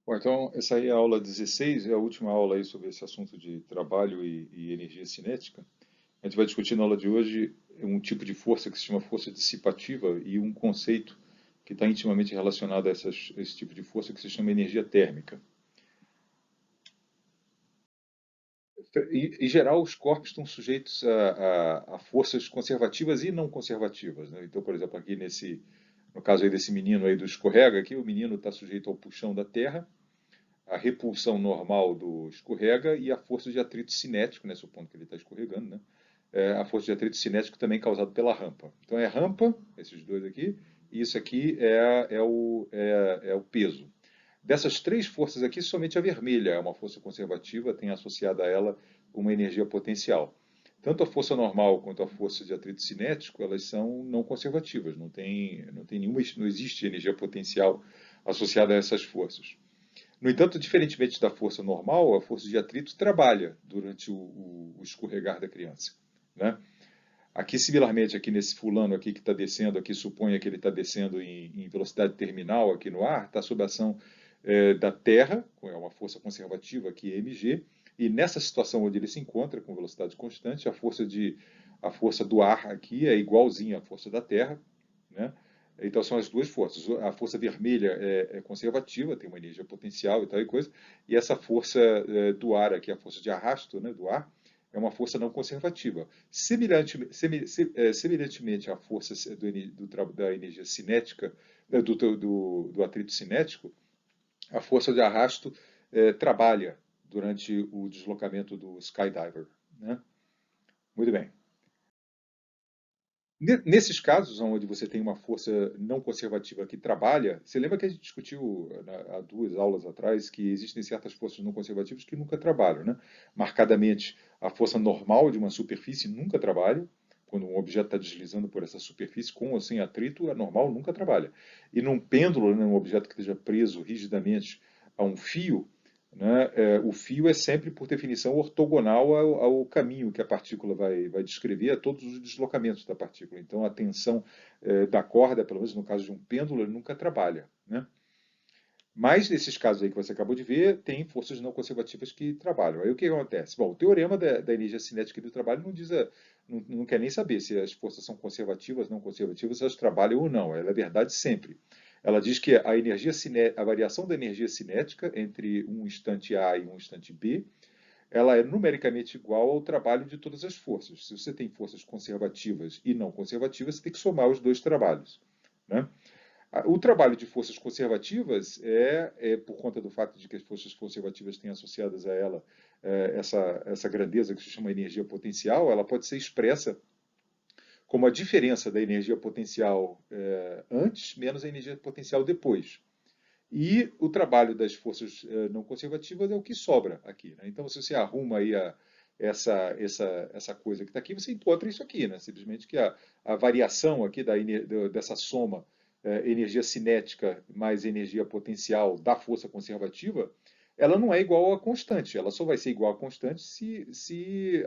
Bom, então, essa aí é a aula 16, é a última aula aí sobre esse assunto de trabalho e energia cinética. A gente vai discutir na aula de hoje um tipo de força que se chama força dissipativa e um conceito que está intimamente relacionado a esse tipo de força que se chama energia térmica. Em geral, os corpos estão sujeitos a forças conservativas e não conservativas, né? Então, por exemplo, aqui no caso aí desse menino aí do escorrega, aqui o menino está sujeito ao puxão da terra, a repulsão normal do escorrega e a força de atrito cinético, né, supondo que ele está escorregando, né, a força de atrito cinético também causado pela rampa. Então é rampa, esses dois aqui, e isso aqui é o peso. Dessas três forças aqui, somente a vermelha é uma força conservativa, tem associada a ela uma energia potencial. Tanto a força normal quanto a força de atrito cinético, elas são não conservativas, não existe energia potencial associada a essas forças. No entanto, diferentemente da força normal, a força de atrito trabalha durante o escorregar da criança, né? Aqui, similarmente, aqui nesse fulano aqui que está descendo, aqui suponha que ele está descendo em velocidade terminal aqui no ar, está sob a ação da Terra, com uma força conservativa aqui, mg, e nessa situação onde ele se encontra com velocidade constante, a força do ar aqui é igualzinha à força da Terra, né? Então são as duas forças. A força vermelha é conservativa, tem uma energia potencial e tal e coisa, e essa força do ar aqui, a força de arrasto, né, do ar, é uma força não conservativa. Semelhantemente à força da energia cinética, do atrito cinético, a força de arrasto trabalha durante o deslocamento do skydiver, né? Muito bem. Nesses casos onde você tem uma força não conservativa que trabalha, você lembra que a gente discutiu há duas aulas atrás que existem certas forças não conservativas que nunca trabalham, né? Marcadamente, a força normal de uma superfície nunca trabalha. Quando um objeto está deslizando por essa superfície, com ou sem atrito, a normal nunca trabalha. E num pêndulo, né, um objeto que esteja preso rigidamente a um fio, né, o fio é sempre, por definição, ortogonal ao caminho que a partícula vai descrever, a todos os deslocamentos da partícula. Então, a tensão da corda, pelo menos no caso de um pêndulo, ele nunca trabalha, né? Mas, nesses casos aí que você acabou de ver, tem forças não conservativas que trabalham. Aí o que acontece? Bom, o teorema da energia cinética do trabalho não quer nem saber se as forças são conservativas, não conservativas, se elas trabalham ou não. Ela é verdade sempre. Ela diz que a variação da energia cinética entre um instante A e um instante B, ela é numericamente igual ao trabalho de todas as forças. Se você tem forças conservativas e não conservativas, você tem que somar os dois trabalhos, né? O trabalho de forças conservativas por conta do fato de que as forças conservativas têm associadas a ela essa grandeza que se chama energia potencial, ela pode ser expressa como a diferença da energia potencial antes menos a energia potencial depois. E o trabalho das forças não conservativas é o que sobra aqui, né? Então, se você arruma aí essa coisa que está aqui, você encontra isso aqui, né? Simplesmente que a variação aqui dessa soma energia cinética mais energia potencial da força conservativa, ela não é igual a constante. Ela só vai ser igual a constante se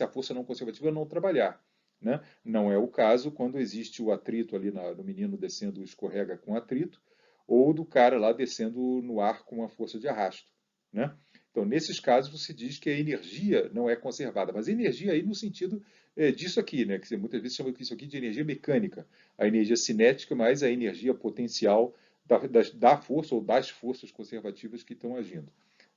a força não conservativa não trabalhar, né? Não é o caso quando existe o atrito ali no menino descendo escorrega com atrito, ou do cara lá descendo no ar com uma força de arrasto, né? Então, nesses casos, você diz que a energia não é conservada, mas energia aí no sentido disso aqui, né? Que você muitas vezes chama isso aqui de energia mecânica, a energia cinética mais a energia potencial da força ou das forças conservativas que estão agindo,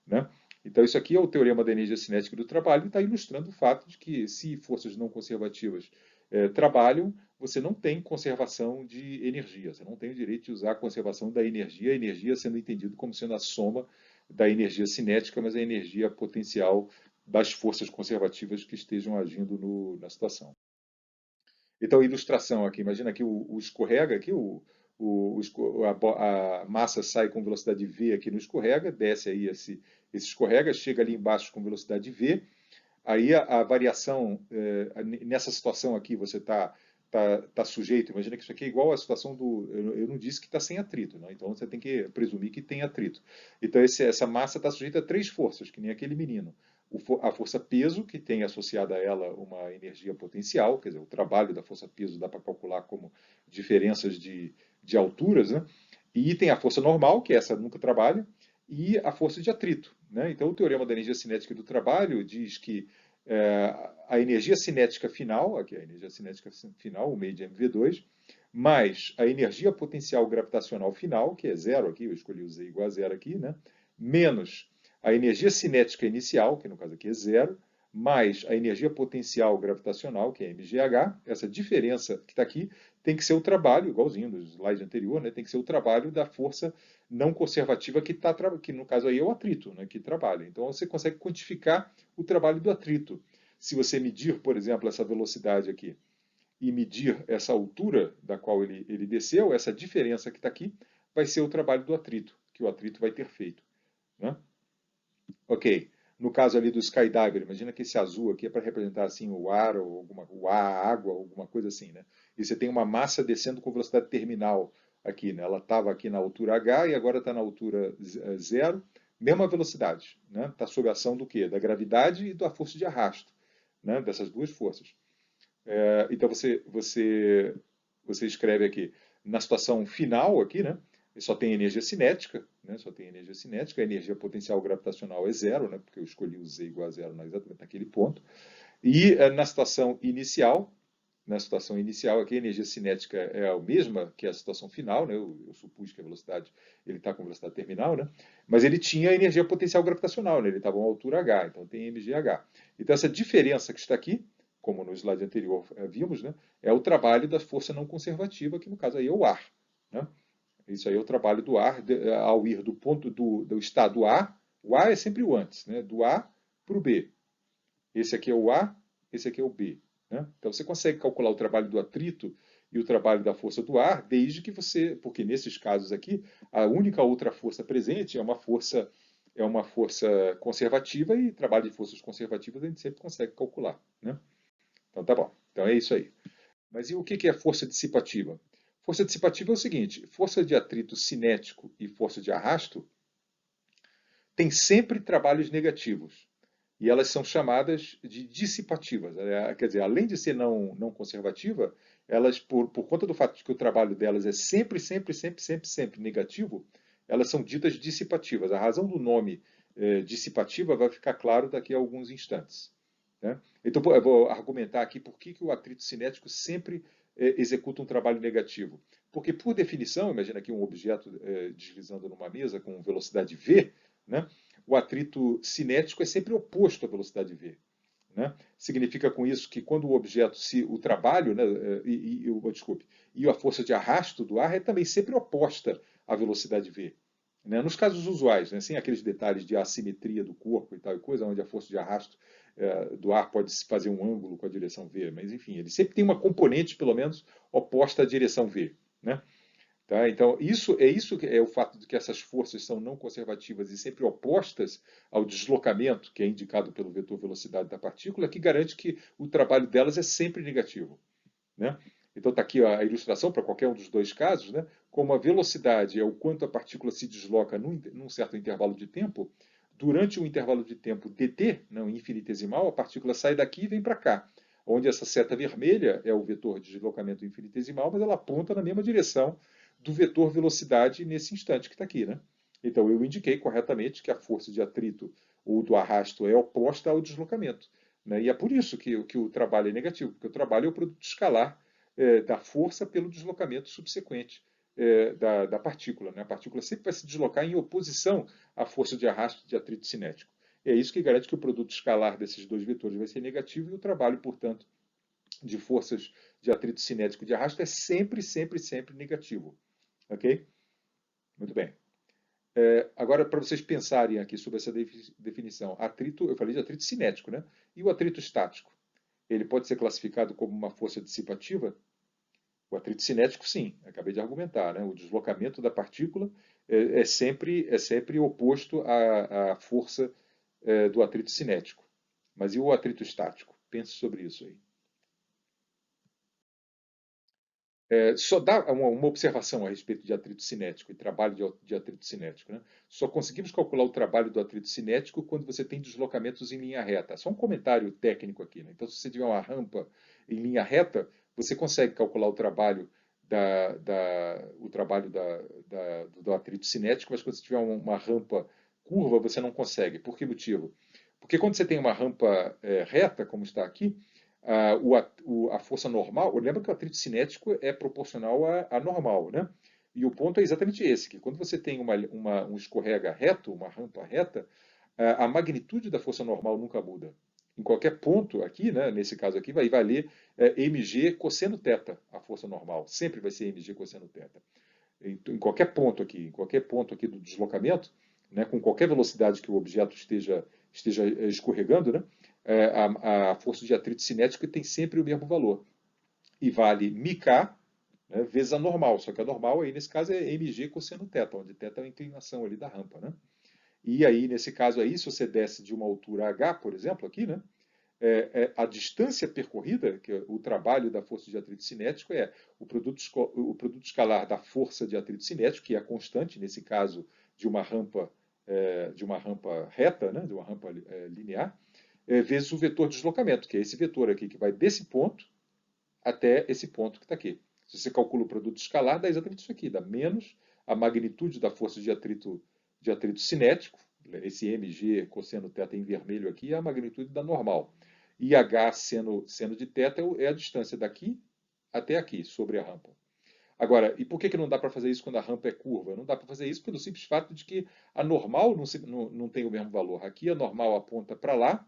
né? Então, isso aqui é o teorema da energia cinética do trabalho e está ilustrando o fato de que se forças não conservativas trabalham, você não tem conservação de energia, você não tem o direito de usar a conservação da energia, a energia sendo entendido como sendo a soma da energia cinética, mas a energia potencial das forças conservativas que estejam agindo na situação. Então, ilustração aqui, imagina que o escorrega aqui, a massa sai com velocidade v aqui no escorrega, desce aí esse escorrega, chega ali embaixo com velocidade v, aí a variação, nessa situação aqui, você tá sujeito, imagina que isso aqui é igual à situação eu não disse que está sem atrito, né? Então você tem que presumir que tem atrito. Então essa massa está sujeita a três forças, que nem aquele menino. A força peso, que tem associada a ela uma energia potencial, quer dizer, o trabalho da força peso dá para calcular como diferenças de alturas, né? E tem a força normal, que essa nunca trabalha, e a força de atrito, né? Então, o teorema da energia cinética do trabalho diz que a energia cinética final, aqui a energia cinética final, o meio de MV2, mais a energia potencial gravitacional final, que é zero aqui, eu escolhi o Z igual a zero aqui, né? Menos a energia cinética inicial, que no caso aqui é zero, mais a energia potencial gravitacional, que é mgh, essa diferença que está aqui, tem que ser o trabalho, igualzinho no slide anterior, né? Tem que ser o trabalho da força não conservativa que no caso aí é o atrito, né? Que trabalha. Então você consegue quantificar o trabalho do atrito. Se você medir, por exemplo, essa velocidade aqui e medir essa altura da qual ele desceu, essa diferença que está aqui, vai ser o trabalho do atrito, que o atrito vai ter feito, né? Ok. No caso ali do skydiver, imagina que esse azul aqui é para representar assim o ar, ou o ar, a água, alguma coisa assim, né? E você tem uma massa descendo com velocidade terminal aqui, né? Ela estava aqui na altura h e agora está na altura zero, mesma velocidade, né? Está sob a ação do quê? Da gravidade e da força de arrasto, né? Dessas duas forças. Então você escreve aqui na situação final aqui, né? Só tem energia cinética, né? Só tem energia cinética, a energia potencial gravitacional é zero, né? Porque eu escolhi o Z igual a zero exatamente naquele ponto. E na situação inicial aqui, a energia cinética é a mesma que a situação final, né? Eu supus que a velocidade, ele está com velocidade terminal, né? Mas ele tinha energia potencial gravitacional, né? Ele estava a uma altura h, então tem mgh. Então essa diferença que está aqui, como no slide anterior vimos, né? É o trabalho da força não conservativa, que no caso aí é o ar, né? Isso aí é o trabalho do ar ao ir do ponto do estado A. O A é sempre o antes, né? Do A para o B. Esse aqui é o A, esse aqui é o B. Né? Então você consegue calcular o trabalho do atrito e o trabalho da força do ar, desde que você, porque nesses casos aqui, a única outra força presente é uma força conservativa e trabalho de forças conservativas a gente sempre consegue calcular. Né? Então tá bom. Então é isso aí. Mas e o que é força dissipativa? Força dissipativa é o seguinte: força de atrito cinético e força de arrasto têm sempre trabalhos negativos. E elas são chamadas de dissipativas. Quer dizer, além de ser não conservativa, elas, por conta do fato de que o trabalho delas é sempre negativo, elas são ditas dissipativas. A razão do nome dissipativa vai ficar claro daqui a alguns instantes. Né? Então, eu vou argumentar aqui por que o atrito cinético sempre executa um trabalho negativo. Porque, por definição, imagina aqui um objeto deslizando numa mesa com velocidade v, né? O atrito cinético é sempre oposto à velocidade v. Né? Significa com isso que quando o objeto, o trabalho, né, e a força de arrasto do ar é também sempre oposta à velocidade v. Né? Nos casos usuais, né, sem aqueles detalhes de assimetria do corpo e tal e coisa, onde a força de arrasto do ar pode fazer um ângulo com a direção v, mas enfim, ele sempre tem uma componente, pelo menos, oposta à direção v. Né? Tá? Então, isso que é o fato de que essas forças são não conservativas e sempre opostas ao deslocamento, que é indicado pelo vetor velocidade da partícula, que garante que o trabalho delas é sempre negativo. Né? Então está aqui a ilustração para qualquer um dos dois casos, né? Como a velocidade é o quanto a partícula se desloca num certo intervalo de tempo, durante um intervalo de tempo dt, não infinitesimal, a partícula sai daqui e vem para cá, onde essa seta vermelha é o vetor de deslocamento infinitesimal, mas ela aponta na mesma direção do vetor velocidade nesse instante que está aqui. Né? Então eu indiquei corretamente que a força de atrito ou do arrasto é oposta ao deslocamento. Né? E é por isso que o trabalho é negativo, porque o trabalho é o produto escalar da força pelo deslocamento subsequente da partícula. Né? A partícula sempre vai se deslocar em oposição à força de arrasto de atrito cinético. É isso que garante que o produto escalar desses dois vetores vai ser negativo e o trabalho, portanto, de forças de atrito cinético e de arrasto é sempre negativo. Ok? Muito bem. Agora, para vocês pensarem aqui sobre essa definição, atrito, eu falei de atrito cinético, né? E o atrito estático? Ele pode ser classificado como uma força dissipativa? O atrito cinético, sim, acabei de argumentar, né? O deslocamento da partícula é sempre oposto à força do atrito cinético. Mas e o atrito estático? Pense sobre isso aí. Só dá uma observação a respeito de atrito cinético e trabalho de atrito cinético. Né? Só conseguimos calcular o trabalho do atrito cinético quando você tem deslocamentos em linha reta. Só um comentário técnico aqui. Né? Então, se você tiver uma rampa em linha reta, você consegue calcular o trabalho o trabalho do atrito cinético, mas quando você tiver uma rampa curva, você não consegue. Por que motivo? Porque quando você tem uma rampa reta, como está aqui, a força normal, lembra que o atrito cinético é proporcional à normal, né? E o ponto é exatamente esse, que quando você tem um escorrega reto, uma rampa reta, a magnitude da força normal nunca muda. Em qualquer ponto aqui, né, nesse caso aqui, vai valer mg cosseno θ, a força normal. Sempre vai ser mg cosseno θ. Em qualquer ponto aqui do deslocamento, né, com qualquer velocidade que o objeto esteja escorregando, né, a força de atrito cinético tem sempre o mesmo valor. E vale μk, né, vezes a normal. Só que a normal aí, nesse caso, é mg cosseno θ, onde θ é a inclinação ali da rampa, né? E aí, nesse caso aí, se você desce de uma altura h, por exemplo, aqui, né, a distância percorrida, que é o trabalho da força de atrito cinético, é o produto escalar da força de atrito cinético, que é a constante, nesse caso, de uma rampa reta, né, de uma rampa linear, vezes o vetor de deslocamento, que é esse vetor aqui, que vai desse ponto até esse ponto que está aqui. Se você calcula o produto escalar, dá exatamente isso aqui, dá menos a magnitude da força de atrito cinético, esse mg cosseno θ em vermelho aqui, é a magnitude da normal. E h seno de θ é a distância daqui até aqui, sobre a rampa. Agora, e por que não dá para fazer isso quando a rampa é curva? Não dá para fazer isso pelo simples fato de que a normal não tem o mesmo valor. Aqui a normal aponta para lá,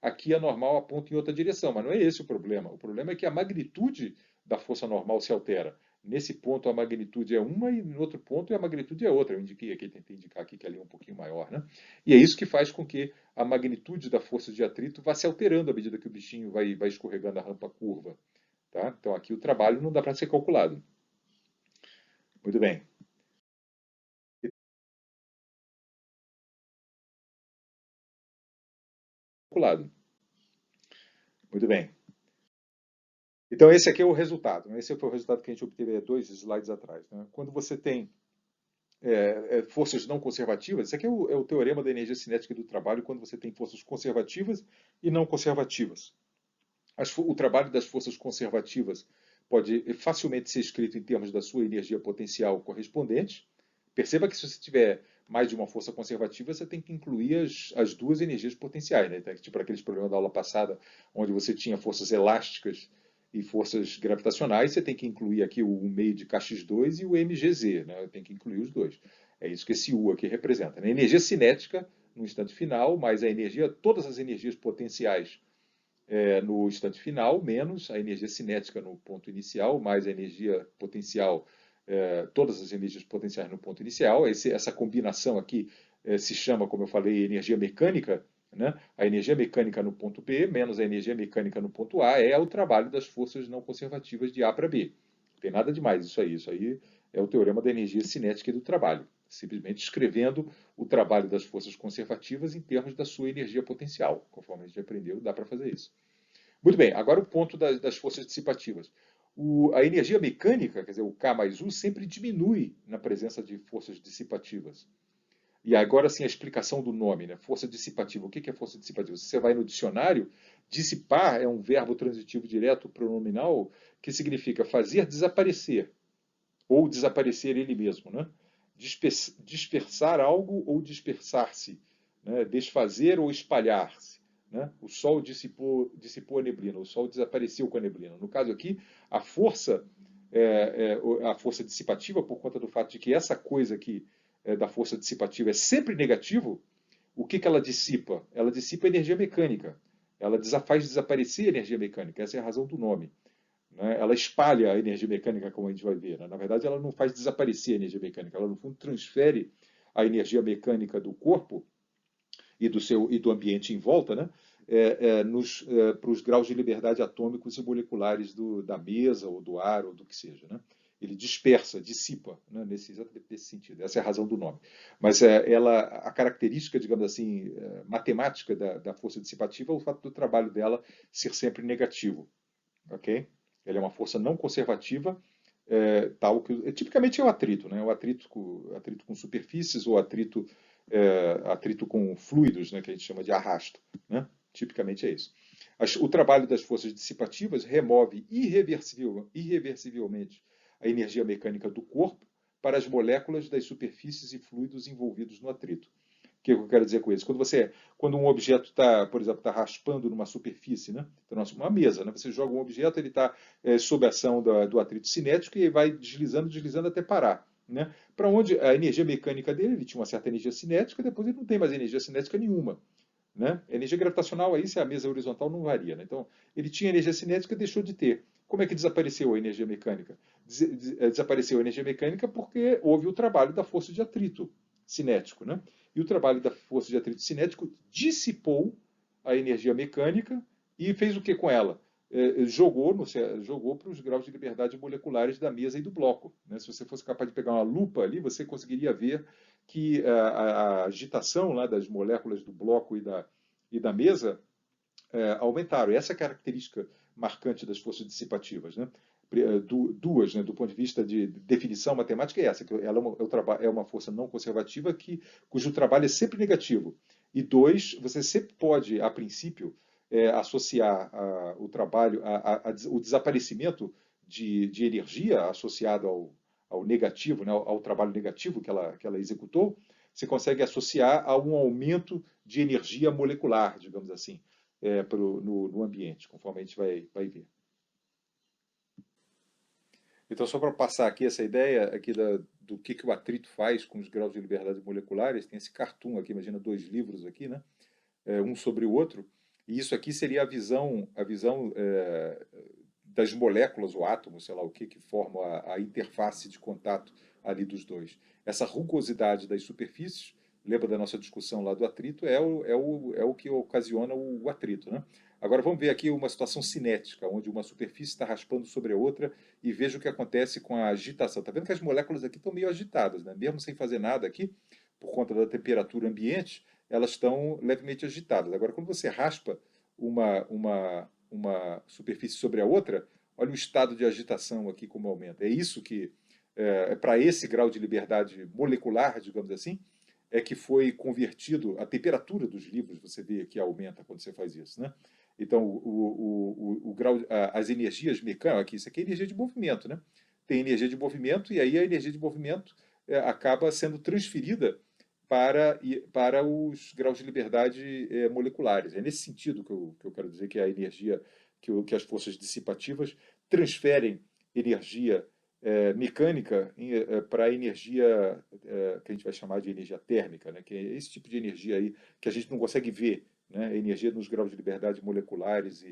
aqui a normal aponta em outra direção, mas não é esse o problema. O problema é que a magnitude da força normal se altera. Nesse ponto a magnitude é uma e no outro ponto a magnitude é outra. Eu indiquei aqui, tentei indicar aqui que ali é um pouquinho maior, né? E é isso que faz com que a magnitude da força de atrito vá se alterando à medida que o bichinho vai escorregando a rampa curva. Tá? Então aqui o trabalho não dá para ser calculado. Muito bem. Calculado. Muito bem. Então esse aqui é o resultado. Esse foi o resultado que a gente obteve há 2 slides atrás. Né? Quando você tem forças não conservativas, isso aqui é o teorema da energia cinética do trabalho, quando você tem forças conservativas e não conservativas. O trabalho das forças conservativas pode facilmente ser escrito em termos da sua energia potencial correspondente. Perceba que se você tiver mais de uma força conservativa, você tem que incluir as duas energias potenciais, né? Tipo aqueles problemas da aula passada, onde você tinha forças elásticas e forças gravitacionais, você tem que incluir aqui o meio de kx2 e o mgz, né? Tem que incluir os dois. É isso que esse U aqui representa. Né? Energia cinética no instante final, mais a energia, todas as energias potenciais no instante final, menos a energia cinética no ponto inicial, mais a energia potencial, todas as energias potenciais no ponto inicial. Essa combinação aqui se chama, como eu falei, energia mecânica. Né? A energia mecânica no ponto P menos a energia mecânica no ponto A é o trabalho das forças não conservativas de A para B. Não tem nada demais isso aí. Isso aí é o teorema da energia cinética e do trabalho. Simplesmente escrevendo o trabalho das forças conservativas em termos da sua energia potencial. Conforme a gente aprendeu, dá para fazer isso. Muito bem, agora o ponto das forças dissipativas. A energia mecânica, quer dizer, o K mais U, sempre diminui na presença de forças dissipativas. E agora sim a explicação do nome, né? Força dissipativa. O que é força dissipativa? Se você vai no dicionário, dissipar é um verbo transitivo direto pronominal que significa fazer desaparecer, ou desaparecer ele mesmo, né? Dispersar algo ou dispersar-se, né? Desfazer ou espalhar-se. Né? O Sol dissipou a neblina, o Sol desapareceu com a neblina. No caso aqui, a força, a força dissipativa, por conta do fato de que essa coisa aqui da força dissipativa é sempre negativo, o que ela dissipa? Ela dissipa energia mecânica. Ela faz desaparecer a energia mecânica. Essa é a razão do nome. Né? Ela espalha a energia mecânica, como a gente vai ver. Né? Na verdade, ela não faz desaparecer a energia mecânica. Ela, no fundo, transfere a energia mecânica do corpo e do ambiente em volta, né? Para os graus de liberdade atômicos e moleculares da mesa, ou do ar, ou do que seja. Né? Ele dispersa, dissipa, né? Exatamente nesse sentido. Essa é a razão do nome. Mas a característica, digamos assim, matemática da força dissipativa é o fato do trabalho dela ser sempre negativo. Ok? Ela é uma força não conservativa, tal que tipicamente é o atrito, né? O atrito com superfícies ou atrito com fluidos, né? Que a gente chama de arrasto, né? Tipicamente é isso. O trabalho das forças dissipativas remove irreversivelmente a energia mecânica do corpo para as moléculas das superfícies e fluidos envolvidos no atrito. O que eu quero dizer com isso? Quando um objeto está, por exemplo, está raspando numa superfície, né? Então, uma mesa, né? Você joga um objeto, ele está sob a ação do atrito cinético e vai deslizando, deslizando até parar. Né? Para onde a energia mecânica dele, ele tinha uma certa energia cinética, depois ele não tem mais energia cinética nenhuma. Né? A energia gravitacional, aí, se a mesa é horizontal, não varia. Né? Então, ele tinha energia cinética e deixou de ter. Como é que desapareceu a energia mecânica? Desapareceu a energia mecânica porque houve o trabalho da força de atrito cinético. Né? E o trabalho da força de atrito cinético dissipou a energia mecânica e fez o que com ela? Jogou para os graus de liberdade moleculares da mesa e do bloco. Né? Se você fosse capaz de pegar uma lupa ali, você conseguiria ver que a agitação lá das moléculas do bloco e da mesa aumentaram. E essa é a característica marcante das forças dissipativas. Né? Duas, né, do ponto de vista de definição matemática, é essa, que ela é uma força não conservativa cujo trabalho é sempre negativo. E dois, você sempre pode, a princípio, associar o trabalho, o desaparecimento de energia associado ao negativo, né, ao trabalho negativo que ela executou, você consegue associar a um aumento de energia molecular, digamos assim, no ambiente, conforme a gente vai ver. Então, só para passar aqui essa ideia aqui do que o atrito faz com os graus de liberdade moleculares, tem esse cartoon aqui, imagina dois livros aqui, né? Um sobre o outro, e isso aqui seria a visão das moléculas ou átomos, sei lá o que formam a interface de contato ali dos dois. Essa rugosidade das superfícies, lembra da nossa discussão lá do atrito, é o que ocasiona o atrito. Né? Agora vamos ver aqui uma situação cinética, onde uma superfície está raspando sobre a outra e veja o que acontece com a agitação. Está vendo que as moléculas aqui estão meio agitadas, né? Mesmo sem fazer nada aqui, por conta da temperatura ambiente, elas estão levemente agitadas. Agora, quando você raspa uma superfície sobre a outra, olha o estado de agitação aqui como aumenta. É isso que, para esse grau de liberdade molecular, digamos assim, é que foi convertido, a temperatura dos livros, você vê que aumenta quando você faz isso. Né? Então, o grau, as energias mecânicas, aqui, isso aqui é energia de movimento. Né? Tem energia de movimento e aí a energia de movimento acaba sendo transferida para os graus de liberdade moleculares. É nesse sentido que eu quero dizer que a energia, que as forças dissipativas transferem energia mecânica para a energia que a gente vai chamar de energia térmica, né? Que é esse tipo de energia aí que a gente não consegue ver, né? Energia nos graus de liberdade moleculares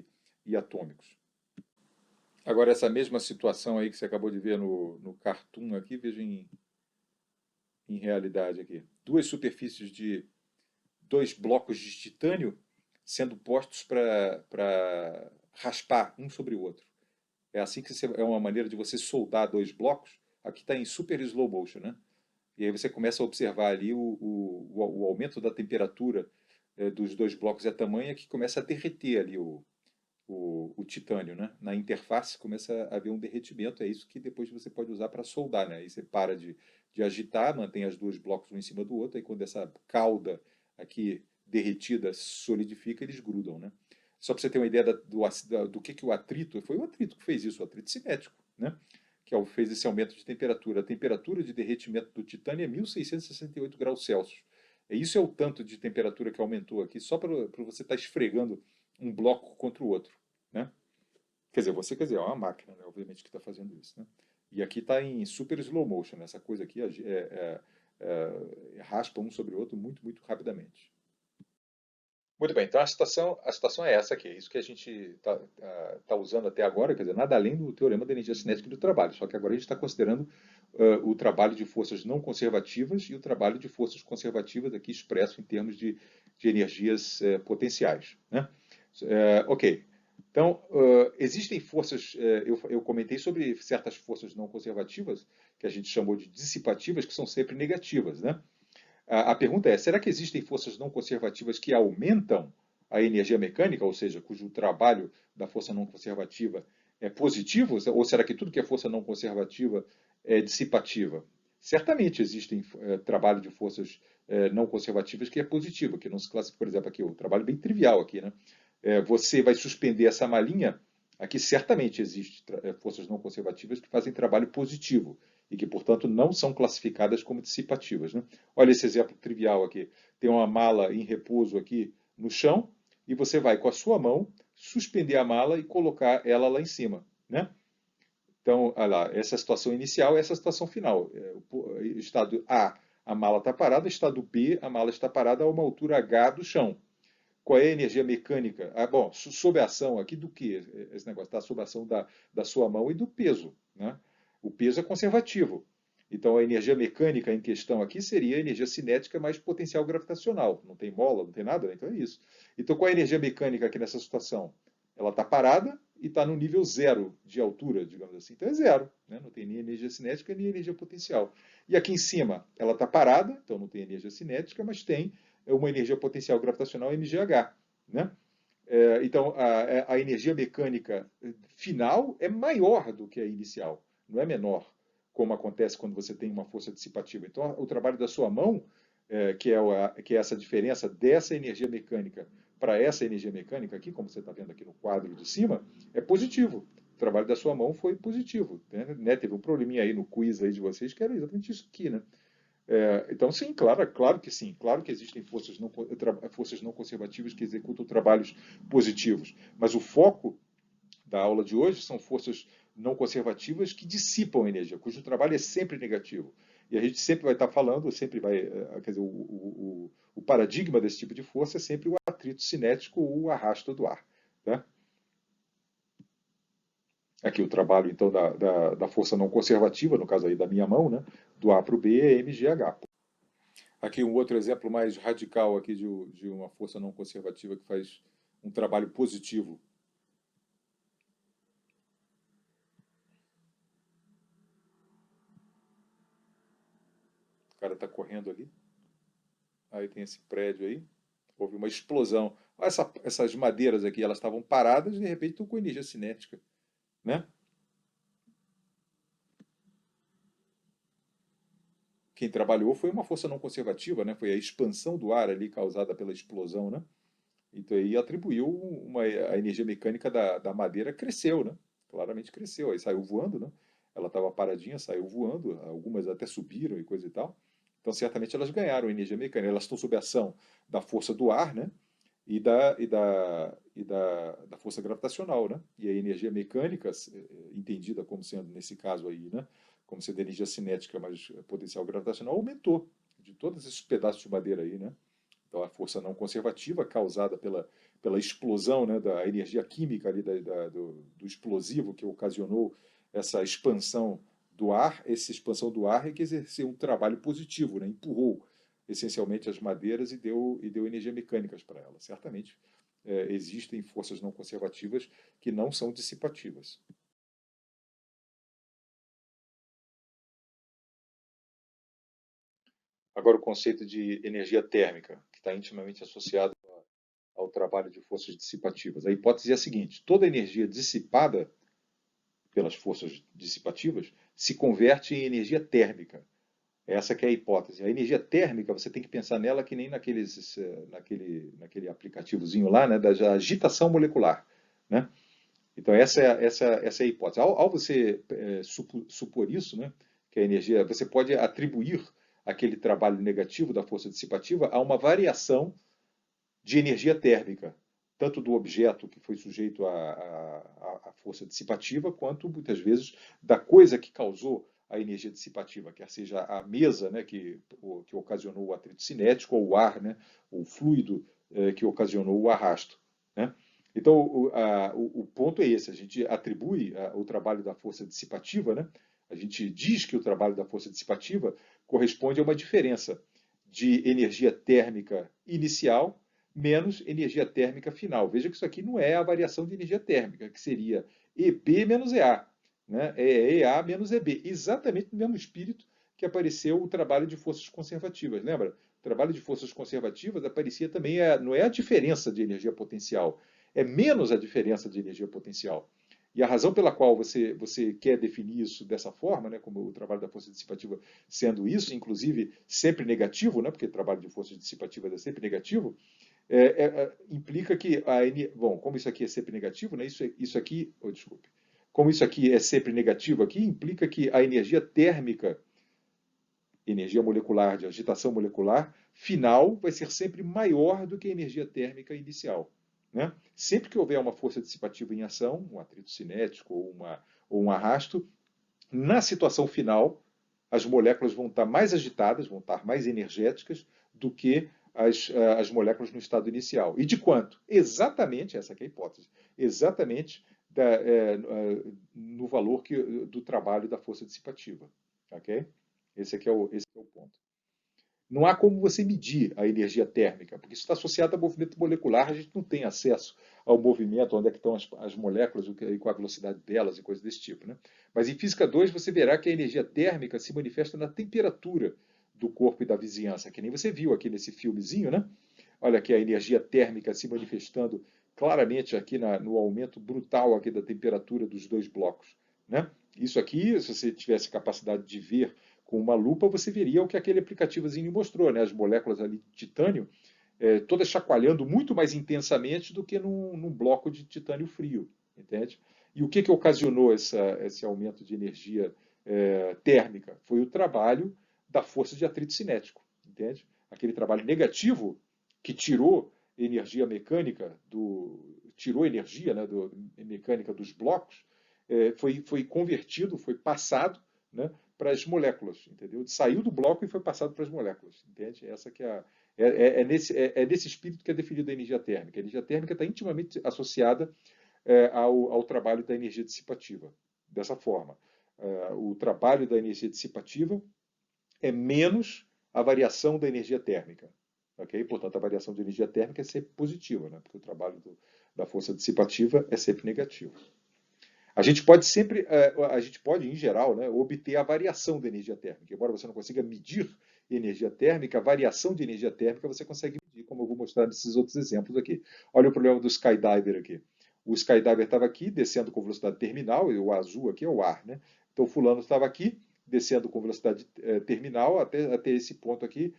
e atômicos. Agora, essa mesma situação aí que você acabou de ver no cartoon aqui, veja em realidade aqui. Duas superfícies de dois blocos de titânio sendo postos para raspar um sobre o outro. É assim que é uma maneira de você soldar dois blocos. Aqui está em super slow motion, né? E aí você começa a observar ali o aumento da temperatura dos dois blocos é tamanha que começa a derreter ali o titânio, né? Na interface começa a haver um derretimento, é isso que depois você pode usar para soldar, né? Aí você para de agitar, mantém as duas blocos um em cima do outro, e quando essa cauda aqui derretida solidifica, eles grudam, né? Só para você ter uma ideia do que o atrito, foi o atrito que fez isso, o atrito cinético, né? Que fez esse aumento de temperatura. A temperatura de derretimento do titânio é 1668 graus Celsius. Isso é o tanto de temperatura que aumentou aqui, só para você estar esfregando um bloco contra o outro. Né? Quer dizer, é uma máquina, né, obviamente, que está fazendo isso. Né? E aqui está em super slow motion, essa coisa aqui raspa um sobre o outro muito, muito rapidamente. Muito bem, então a situação é essa aqui, é isso que a gente está usando até agora, quer dizer, nada além do teorema da energia cinética do trabalho, só que agora a gente está considerando o trabalho de forças não conservativas e o trabalho de forças conservativas aqui expresso em termos de energias potenciais. Né? Ok, então existem forças, eu comentei sobre certas forças não conservativas, que a gente chamou de dissipativas, que são sempre negativas, né? A pergunta é: será que existem forças não conservativas que aumentam a energia mecânica, ou seja, cujo trabalho da força não conservativa é positivo? Ou será que tudo que é força não conservativa é dissipativa? Certamente existem trabalho de forças não conservativas que é positivo, que não se classifica, por exemplo, aqui, o trabalho bem trivial aqui, né? Você vai suspender essa malinha Aqui certamente existem forças não conservativas que fazem trabalho positivo e que, portanto, não são classificadas como dissipativas. Né? Olha esse exemplo trivial aqui. Tem uma mala em repouso aqui no chão e você vai com a sua mão suspender a mala e colocar ela lá em cima. Né? Então, olha lá, essa é a situação inicial, essa é a situação final. Estado a mala está parada, estado B, a mala está parada a uma altura H do chão. Qual é a energia mecânica? Bom, sob a ação aqui do que? Esse negócio está sob a ação da sua mão e do peso. Né? O peso é conservativo. Então, a energia mecânica em questão aqui seria a energia cinética mais potencial gravitacional. Não tem mola, não tem nada, né? Então é isso. Então, qual é a energia mecânica aqui nessa situação? Ela está parada e está no nível zero de altura, digamos assim. Então é zero. Né? Não tem nem energia cinética nem energia potencial. E aqui em cima, ela está parada, então não tem energia cinética, mas tem uma energia potencial gravitacional MGH. Né? Então, a energia mecânica final é maior do que a inicial, não é menor, como acontece quando você tem uma força dissipativa. Então, o trabalho da sua mão, que é essa diferença dessa energia mecânica para essa energia mecânica aqui, como você está vendo aqui no quadro de cima, é positivo. O trabalho da sua mão foi positivo. Né? Teve um probleminha aí no quiz aí de vocês, que era exatamente isso aqui, né? Então, sim, claro que sim. Claro que existem forças não conservativas que executam trabalhos positivos. Mas o foco da aula de hoje são forças não conservativas que dissipam energia, cujo trabalho é sempre negativo. E a gente sempre vai estar falando, sempre vai. Quer dizer, o paradigma desse tipo de força é sempre o atrito cinético ou o arrasto do ar. Tá? Aqui o trabalho, então, da força não conservativa, no caso aí da minha mão, né? Do A para o B é mgh. Aqui um outro exemplo mais radical aqui de uma força não conservativa que faz um trabalho positivo. O cara está correndo ali. Aí tem esse prédio aí. Houve uma explosão. Essas madeiras aqui, elas estavam paradas e de repente estão com energia cinética. Né? Quem trabalhou foi uma força não conservativa, né? Foi a expansão do ar ali causada pela explosão. Né? Então aí atribuiu a energia mecânica da madeira cresceu, né? Claramente cresceu. Aí saiu voando, né? Ela estava paradinha, saiu voando, algumas até subiram e coisa e tal. Então certamente elas ganharam energia mecânica. Elas estão sob a ação da força do ar, né? Da força gravitacional, né? E a energia mecânica, entendida como sendo, nesse caso aí, né? Como sendo energia cinética mais potencial gravitacional, aumentou de todos esses pedaços de madeira aí, né? Então, a força não conservativa causada pela explosão, né, da energia química ali, do explosivo que ocasionou essa expansão do ar, essa expansão do ar é que exerceu um trabalho positivo, né, empurrou essencialmente as madeiras e deu energia mecânicas para elas. Certamente existem forças não conservativas que não são dissipativas. Agora, o conceito de energia térmica, que está intimamente associado ao trabalho de forças dissipativas. A hipótese é a seguinte: toda energia dissipada pelas forças dissipativas se converte em energia térmica. Essa que é a hipótese. A energia térmica, você tem que pensar nela que nem naquele aplicativozinho lá, né, da agitação molecular. Né? Então, essa é a hipótese. Ao você supor isso, né, que a energia, você pode atribuir aquele trabalho negativo da força dissipativa a uma variação de energia térmica, tanto do objeto que foi sujeito à força dissipativa, quanto, muitas vezes, da coisa que causou a energia dissipativa, quer seja a mesa, né, que ocasionou o atrito cinético, ou o ar, né, o fluido que ocasionou o arrasto. Né? Então, o ponto é esse: a gente atribui o trabalho da força dissipativa, né? A gente diz que o trabalho da força dissipativa corresponde a uma diferença de energia térmica inicial menos energia térmica final. Veja que isso aqui não é a variação de energia térmica, que seria EB menos EA. Né? É EA menos EB. Exatamente no mesmo espírito que apareceu o trabalho de forças conservativas. Lembra? O trabalho de forças conservativas aparecia também, não é a diferença de energia potencial, é menos a diferença de energia potencial. E a razão pela qual você quer definir isso dessa forma, né, como o trabalho da força dissipativa sendo isso, inclusive sempre negativo, né, porque o trabalho de forças dissipativas é sempre negativo, implica que bom, como isso aqui é sempre negativo, né? Isso aqui, desculpe, como isso aqui é sempre negativo aqui, implica que a energia térmica, energia molecular, de agitação molecular, final vai ser sempre maior do que a energia térmica inicial. Né? Sempre que houver uma força dissipativa em ação, um atrito cinético ou um arrasto, na situação final, as moléculas vão estar mais agitadas, vão estar mais energéticas do que as moléculas no estado inicial. E de quanto? Exatamente, essa é a hipótese, exatamente no valor do trabalho da força dissipativa. Okay? Esse é o ponto. Não há como você medir a energia térmica, porque isso está associado ao movimento molecular, a gente não tem acesso ao movimento, onde é que estão as moléculas, e qual a velocidade delas e coisas desse tipo. Né? Mas em Física 2 você verá que a energia térmica se manifesta na temperatura do corpo e da vizinhança, que nem você viu aqui nesse filmezinho, né? Olha aqui a energia térmica se manifestando claramente aqui no aumento brutal aqui da temperatura dos dois blocos. Né? Isso aqui, se você tivesse capacidade de ver com uma lupa, você veria o que aquele aplicativozinho mostrou, né? As moléculas ali de titânio, todas chacoalhando muito mais intensamente do que num bloco de titânio frio, entende? E o que ocasionou esse aumento de energia térmica? Foi o trabalho da força de atrito cinético, entende? Aquele trabalho negativo que tirou energia mecânica tirou energia, né, mecânica dos blocos, foi convertido, foi passado, né, para as moléculas, entendeu? Saiu do bloco e foi passado para as moléculas, entende? Essa que é nesse espírito que é definida a energia térmica. A energia térmica está intimamente associada ao trabalho da energia dissipativa. Dessa forma, o trabalho da energia dissipativa é menos a variação da energia térmica. Okay? Portanto, a variação de energia térmica é sempre positiva, né? Porque o trabalho da força dissipativa é sempre negativo. A gente pode sempre, em geral, né, obter a variação da energia térmica. Embora você não consiga medir energia térmica, a variação de energia térmica você consegue medir, como eu vou mostrar nesses outros exemplos aqui. Olha o problema do skydiver aqui. O skydiver estava aqui, descendo com velocidade terminal, e o azul aqui é o ar, né? Então, fulano estava aqui, descendo com velocidade terminal até esse ponto aqui,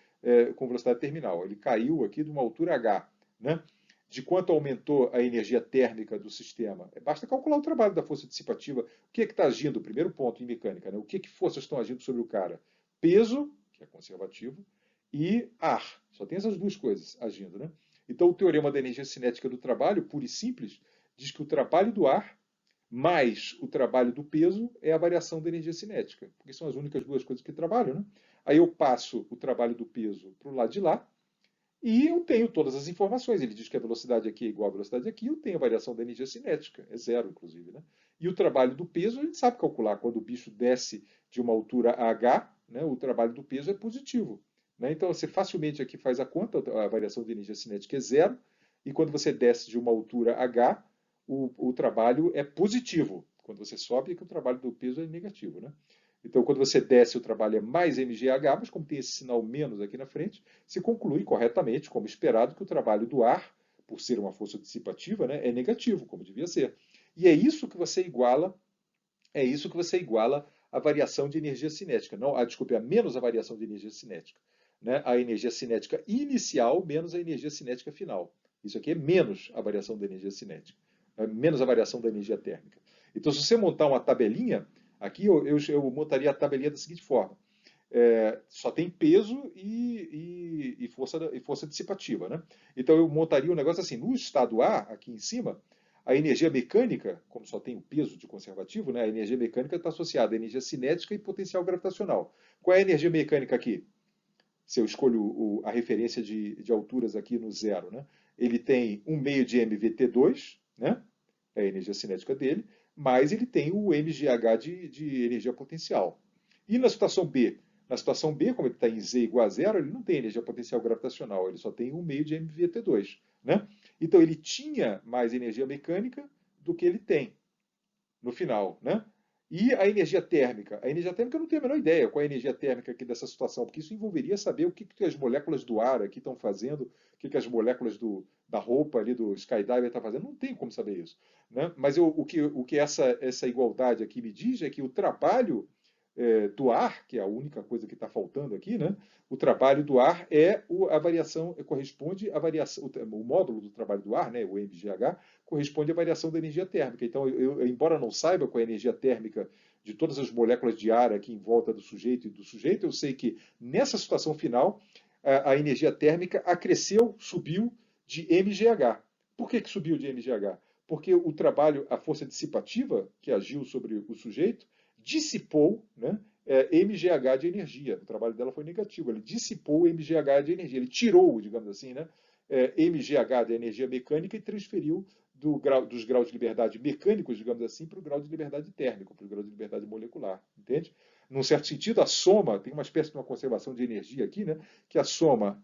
com velocidade terminal. Ele caiu aqui de uma altura h, né? De quanto aumentou a energia térmica do sistema. Basta calcular o trabalho da força dissipativa. O que está agindo? Primeiro ponto em mecânica. Né? O que forças estão agindo sobre o cara? Peso, que é conservativo, e ar. Só tem essas duas coisas agindo. Né? Então, o teorema da energia cinética do trabalho, puro e simples, diz que o trabalho do ar mais o trabalho do peso é a variação da energia cinética, porque são as únicas duas coisas que trabalham. Né? Aí eu passo o trabalho do peso para o lado de lá, e eu tenho todas as informações. Ele diz que a velocidade aqui é igual à velocidade aqui, eu tenho a variação da energia cinética, é zero, inclusive. Né? E o trabalho do peso, a gente sabe calcular. Quando o bicho desce de uma altura h, né, o trabalho do peso é positivo. Né? Então, você facilmente aqui faz a conta, a variação de energia cinética é zero, e quando você desce de uma altura h, o trabalho é positivo. Quando você sobe, é que o trabalho do peso é negativo. Né? Então, quando você desce, o trabalho é mais mgh, mas como tem esse sinal menos aqui na frente, se conclui corretamente, como esperado, que o trabalho do ar, por ser uma força dissipativa, né, é negativo, como devia ser. E é isso que você iguala a variação de energia cinética. Não, desculpe, a menos a variação de energia cinética. Né? A energia cinética inicial menos a energia cinética final. Isso aqui é menos a variação da energia cinética, menos a variação da energia térmica. Então, se você montar uma tabelinha, aqui eu montaria a tabelinha da seguinte forma. Só tem peso e força dissipativa. Né? Então eu montaria um negócio assim, no estado A, aqui em cima, a energia mecânica, como só tem o peso de conservativo, né, a energia mecânica está associada à energia cinética e potencial gravitacional. Qual é a energia mecânica aqui? Se eu escolho a referência de alturas aqui no zero, né? Ele tem 1/2 de MVT2, né? É a energia cinética dele, mas ele tem o mgh de energia potencial. E na situação B? Na situação B, como ele está em Z igual a zero, ele não tem energia potencial gravitacional, ele só tem 1/2 de MVT2. Né? Então ele tinha mais energia mecânica do que ele tem no final. Né? E a energia térmica? A energia térmica eu não tenho a menor ideia qual é a energia térmica aqui dessa situação, porque isso envolveria saber o que as moléculas do ar aqui estão fazendo, o que as moléculas da roupa ali do skydiver estão fazendo. Não tem como saber isso. Né? Mas o que essa igualdade aqui me diz é que o trabalho do ar, que é a única coisa que está faltando aqui, né? O trabalho do ar é a variação, corresponde à variação, o módulo do trabalho do ar, né, o MGH, corresponde à variação da energia térmica. Então, embora não saiba qual é a energia térmica de todas as moléculas de ar aqui em volta do sujeito e do sujeito, eu sei que nessa situação final, a energia térmica acresceu, subiu de MGH. Por que subiu de MGH? Porque o trabalho, a força dissipativa que agiu sobre o sujeito, dissipou, né, MGH de energia. O trabalho dela foi negativo. Ele dissipou MGH de energia. Ele tirou, digamos assim, né, MGH de energia mecânica e transferiu dos graus de liberdade mecânicos, digamos assim, para o grau de liberdade térmico, para o grau de liberdade molecular. Entende? Num certo sentido, a soma, tem uma espécie de uma conservação de energia aqui, né, que a soma,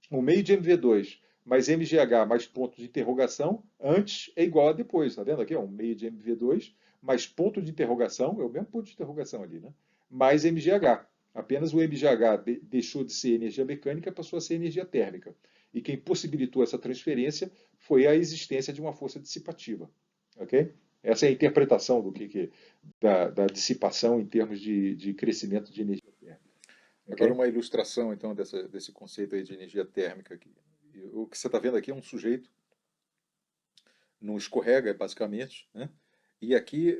o meio de MV2 mais MGH mais ponto de interrogação, antes é igual a depois. Está vendo aqui? Um meio de MV2 mais ponto de interrogação, é o mesmo ponto de interrogação ali, né? Mais MGH. Apenas o MGH deixou de ser energia mecânica e passou a ser energia térmica. E quem possibilitou essa transferência foi a existência de uma força dissipativa. Ok? Essa é a interpretação da dissipação em termos de crescimento de energia térmica. Agora Ok? uma ilustração então desse conceito aí de energia térmica aqui. O que você está vendo aqui é um sujeito não escorrega, basicamente, né? E aqui,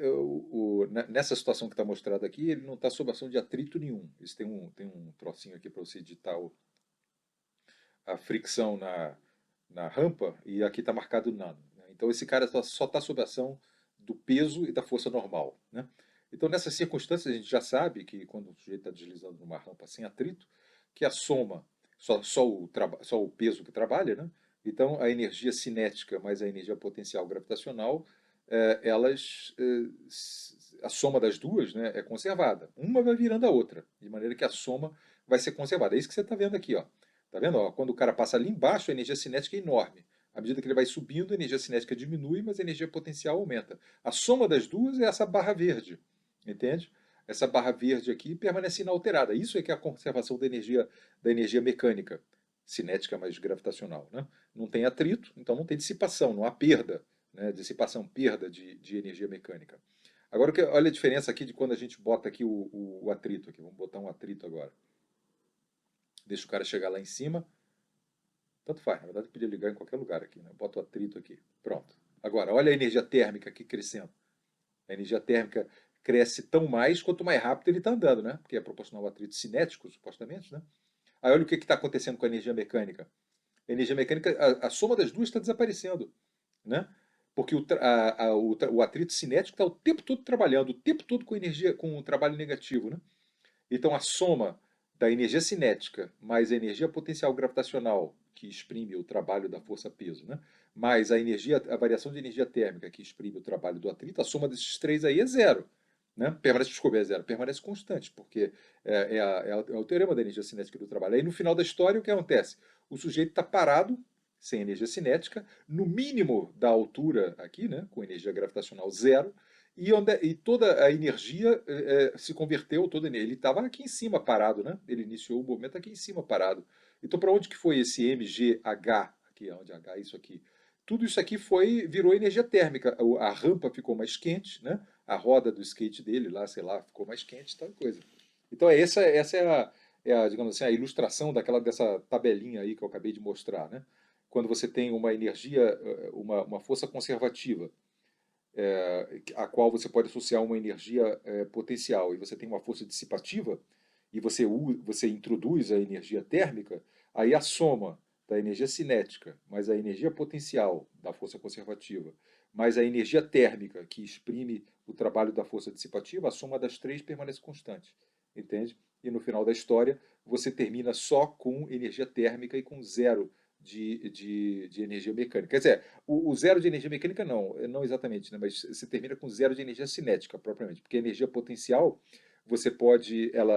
nessa situação que está mostrada aqui, ele não está sob ação de atrito nenhum. Isso tem um trocinho aqui para você editar a fricção na rampa, e aqui está marcado nano, né? Então esse cara só está sob ação do peso e da força normal, né? Então nessas circunstâncias a gente já sabe que quando o sujeito está deslizando numa rampa sem atrito, que a soma, só o peso que trabalha, né? Então a energia cinética mais a energia potencial gravitacional, a soma das duas, né, é conservada. Uma vai virando a outra, de maneira que a soma vai ser conservada. É isso que você está vendo aqui, ó. Tá vendo? Ó, quando o cara passa ali embaixo, a energia cinética é enorme. À medida que ele vai subindo, a energia cinética diminui, mas a energia potencial aumenta. A soma das duas é essa barra verde, entende? Essa barra verde aqui permanece inalterada. Isso é que é a conservação da energia mecânica, cinética mais gravitacional, né? Não tem atrito, então não tem dissipação, não há perda, né? Dissipação, perda de energia mecânica. Agora, olha a diferença aqui de quando a gente bota aqui o atrito. Aqui. Vamos botar um atrito agora. Deixa o cara chegar lá em cima. Tanto faz, na verdade eu podia ligar em qualquer lugar aqui, né? Bota o atrito aqui. Pronto. Agora, olha a energia térmica aqui crescendo. A energia térmica cresce tão mais quanto mais rápido ele está andando, né? Porque é proporcional ao atrito cinético, supostamente, né? Aí olha o que está acontecendo com a energia mecânica. A energia mecânica, a soma das duas está desaparecendo, né? Porque o atrito cinético está o tempo todo trabalhando, o tempo todo com energia, com um trabalho negativo, né? Então a soma da energia cinética mais a energia potencial gravitacional, que exprime o trabalho da força-peso, né? Mais a variação de energia térmica, que exprime o trabalho do atrito, a soma desses três aí é zero. Né? Desculpa, é zero, permanece constante, porque é o teorema da energia cinética do trabalho. Aí no final da história, o que acontece? O sujeito está parado, sem energia cinética, no mínimo da altura aqui, né, com energia gravitacional zero, e toda a energia se converteu, ele estava aqui em cima parado, né? Ele iniciou o movimento aqui em cima parado. Então, para onde que foi esse MGH? Aqui, onde H é isso aqui? Tudo isso aqui virou energia térmica. A rampa ficou mais quente, né? A roda do skate dele lá, sei lá, ficou mais quente, tal coisa. Então, essa digamos assim, a ilustração dessa tabelinha aí que eu acabei de mostrar, né? Quando você tem uma energia, uma força conservativa, a qual você pode associar uma energia potencial, e você tem uma força dissipativa, e você introduz a energia térmica, aí a soma da energia cinética, mais a energia potencial da força conservativa, mais a energia térmica, que exprime o trabalho da força dissipativa, a soma das três permanece constante. Entende? E no final da história, você termina só com energia térmica e com zero de energia mecânica. Quer dizer, o zero de energia mecânica não exatamente, né? Mas você termina com zero de energia cinética propriamente, porque a energia potencial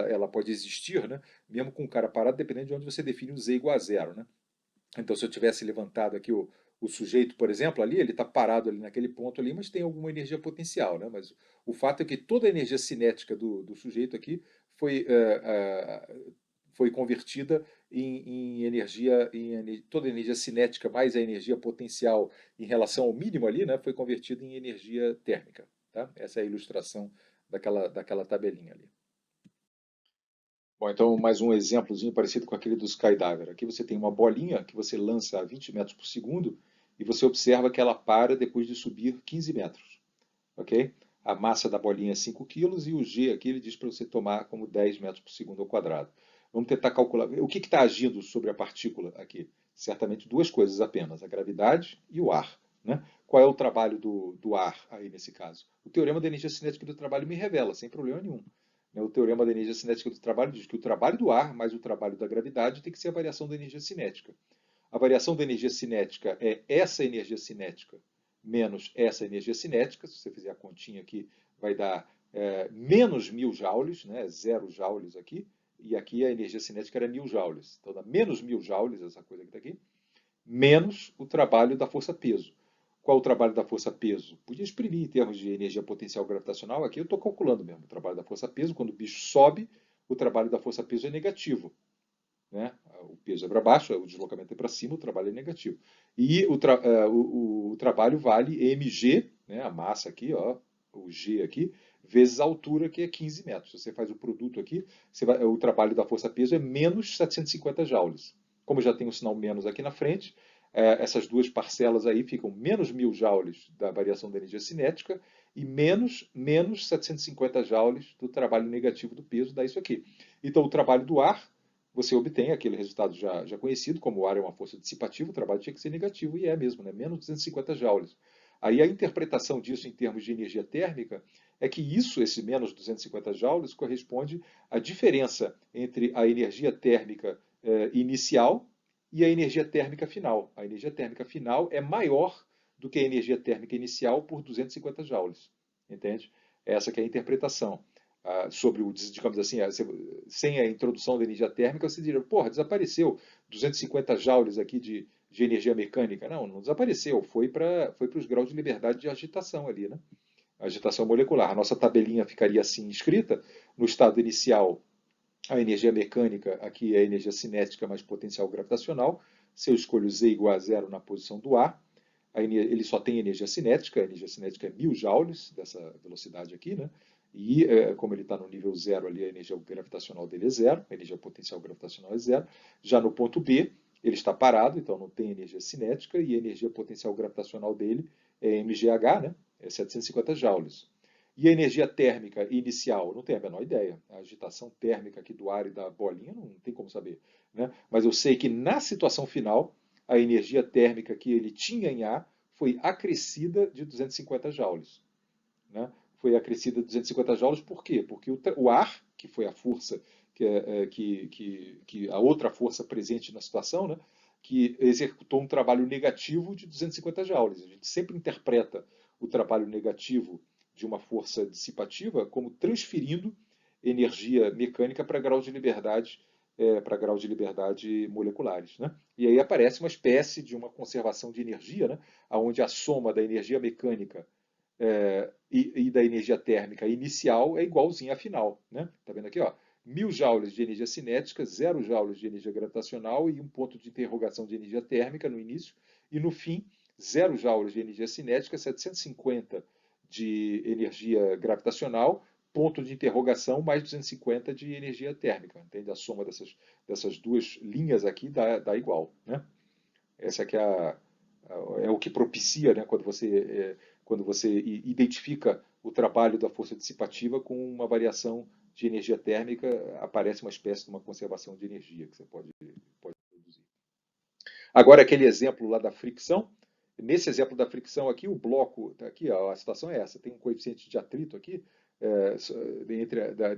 ela pode existir, né? Mesmo com o cara parado, dependendo de onde você define o z igual a zero, né? Então, se eu tivesse levantado aqui o sujeito, por exemplo, ali, ele está parado ali naquele ponto ali, mas tem alguma energia potencial, né? Mas o fato é que toda a energia cinética do sujeito aqui foi, foi convertida em energia, toda a energia cinética mais a energia potencial em relação ao mínimo ali, né? Foi convertida em energia térmica, tá? Essa é a ilustração daquela tabelinha ali. Bom, então mais um exemplozinho parecido com aquele do skydiver. Aqui você tem uma bolinha que você lança a 20 metros por segundo e você observa que ela para depois de subir 15 metros, ok? A massa da bolinha é 5 quilos e o G aqui ele diz para você tomar como 10 metros por segundo ao quadrado. Vamos tentar calcular. O que está agindo sobre a partícula aqui? Certamente duas coisas apenas, a gravidade e o ar, né? Qual é o trabalho do ar aí nesse caso? O teorema da energia cinética do trabalho me revela, sem problema nenhum. O teorema da energia cinética do trabalho diz que o trabalho do ar mais o trabalho da gravidade tem que ser a variação da energia cinética. A variação da energia cinética é essa energia cinética menos essa energia cinética. Se você fizer a continha aqui, vai dar menos 1000 joules, né? 0 joules aqui, e aqui a energia cinética era 1000 joules. Então dá menos 1000 joules, essa coisa que está aqui, menos o trabalho da força-peso. Qual o trabalho da força-peso? Podia exprimir em termos de energia potencial gravitacional. Aqui eu estou calculando mesmo o trabalho da força-peso. Quando o bicho sobe, o trabalho da força-peso é negativo, né? O peso é para baixo, o deslocamento é para cima, o trabalho é negativo. E o trabalho vale mg, né? A massa aqui, ó, o G aqui, vezes a altura, que é 15 metros. Se você faz o produto aqui, o trabalho da força-peso é menos 750 joules. Como já tem um sinal menos aqui na frente, essas duas parcelas aí ficam menos 1000 joules da variação da energia cinética e menos 750 joules do trabalho negativo do peso, dá isso aqui. Então, o trabalho do ar, você obtém aquele resultado já conhecido, como o ar é uma força dissipativa, o trabalho tinha que ser negativo, e é mesmo, né? Menos 250 joules. Aí a interpretação disso em termos de energia térmica é que isso, esse menos 250 joules, corresponde à diferença entre a energia térmica inicial e a energia térmica final. A energia térmica final é maior do que a energia térmica inicial por 250 joules. Entende? Essa que é a interpretação. Sobre o, digamos assim, sem a introdução da energia térmica, você diria, porra, desapareceu 250 joules aqui de energia mecânica. Não desapareceu, foi para os graus de liberdade de agitação ali, né? Agitação molecular. A nossa tabelinha ficaria assim escrita: no estado inicial, a energia mecânica, aqui é a energia cinética mais potencial gravitacional. Se eu escolho Z igual a zero na posição do A, ele só tem energia cinética, a energia cinética é 1000 joules, dessa velocidade aqui, né? E como ele está no nível zero ali, a energia gravitacional dele é zero, a energia potencial gravitacional é zero. Já no ponto B, ele está parado, então não tem energia cinética, e a energia potencial gravitacional dele é mgh, né? É 750 joules. E a energia térmica inicial? Não tenho a menor ideia. A agitação térmica aqui do ar e da bolinha não tem como saber, né? Mas eu sei que na situação final, a energia térmica que ele tinha em A foi acrescida de 250 joules, né? Foi acrescida de 250 joules por quê? Porque o ar, que foi a força, que a outra força presente na situação, né? Que executou um trabalho negativo de 250 joules. A gente sempre interpreta o trabalho negativo de uma força dissipativa como transferindo energia mecânica para graus de liberdade moleculares, né? E aí aparece uma espécie de uma conservação de energia, né? Onde a soma da energia mecânica e da energia térmica inicial é igualzinha à final, né? Tá vendo aqui, ó? 1000 joules de energia cinética, 0 joules de energia gravitacional e um ponto de interrogação de energia térmica no início, e no fim 0 joules de energia cinética, 750 de energia gravitacional, ponto de interrogação mais 250 de energia térmica. Entende? A soma dessas duas linhas aqui dá igual, né? Essa aqui é o que propicia, né, quando você identifica o trabalho da força dissipativa com uma variação de energia térmica, aparece uma espécie de uma conservação de energia que você pode produzir. Agora, aquele exemplo lá da fricção. Nesse exemplo da fricção aqui, o bloco, tá aqui, ó, a situação é essa, tem um coeficiente de atrito aqui,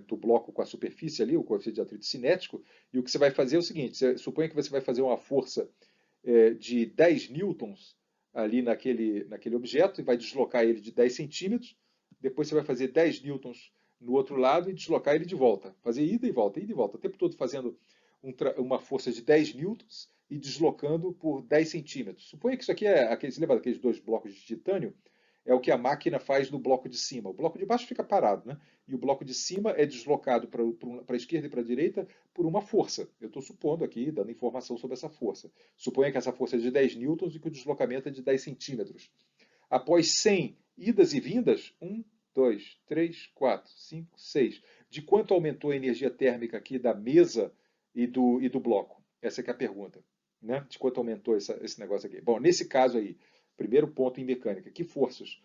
do bloco com a superfície ali, o coeficiente de atrito cinético, e o que você vai fazer é o seguinte: suponha que você vai fazer uma força de 10 newtons ali naquele objeto e vai deslocar ele de 10 centímetros, depois você vai fazer 10 newtons no outro lado e deslocar ele de volta, fazer ida e volta, o tempo todo fazendo uma força de 10 newtons e deslocando por 10 centímetros. Suponha que isso aqui você lembra daqueles dois blocos de titânio? É o que a máquina faz no bloco de cima. O bloco de baixo fica parado, né? E o bloco de cima é deslocado para a esquerda e para a direita por uma força. Eu estou supondo aqui, dando informação sobre essa força. Suponha que essa força é de 10 newtons e que o deslocamento é de 10 centímetros. Após 100 idas e vindas, 1, 2, 3, 4, 5, 6. de quanto aumentou a energia térmica aqui da mesa e do bloco? Essa que é a pergunta, né? De quanto aumentou esse negócio aqui. Bom, nesse caso aí, primeiro ponto em mecânica, que forças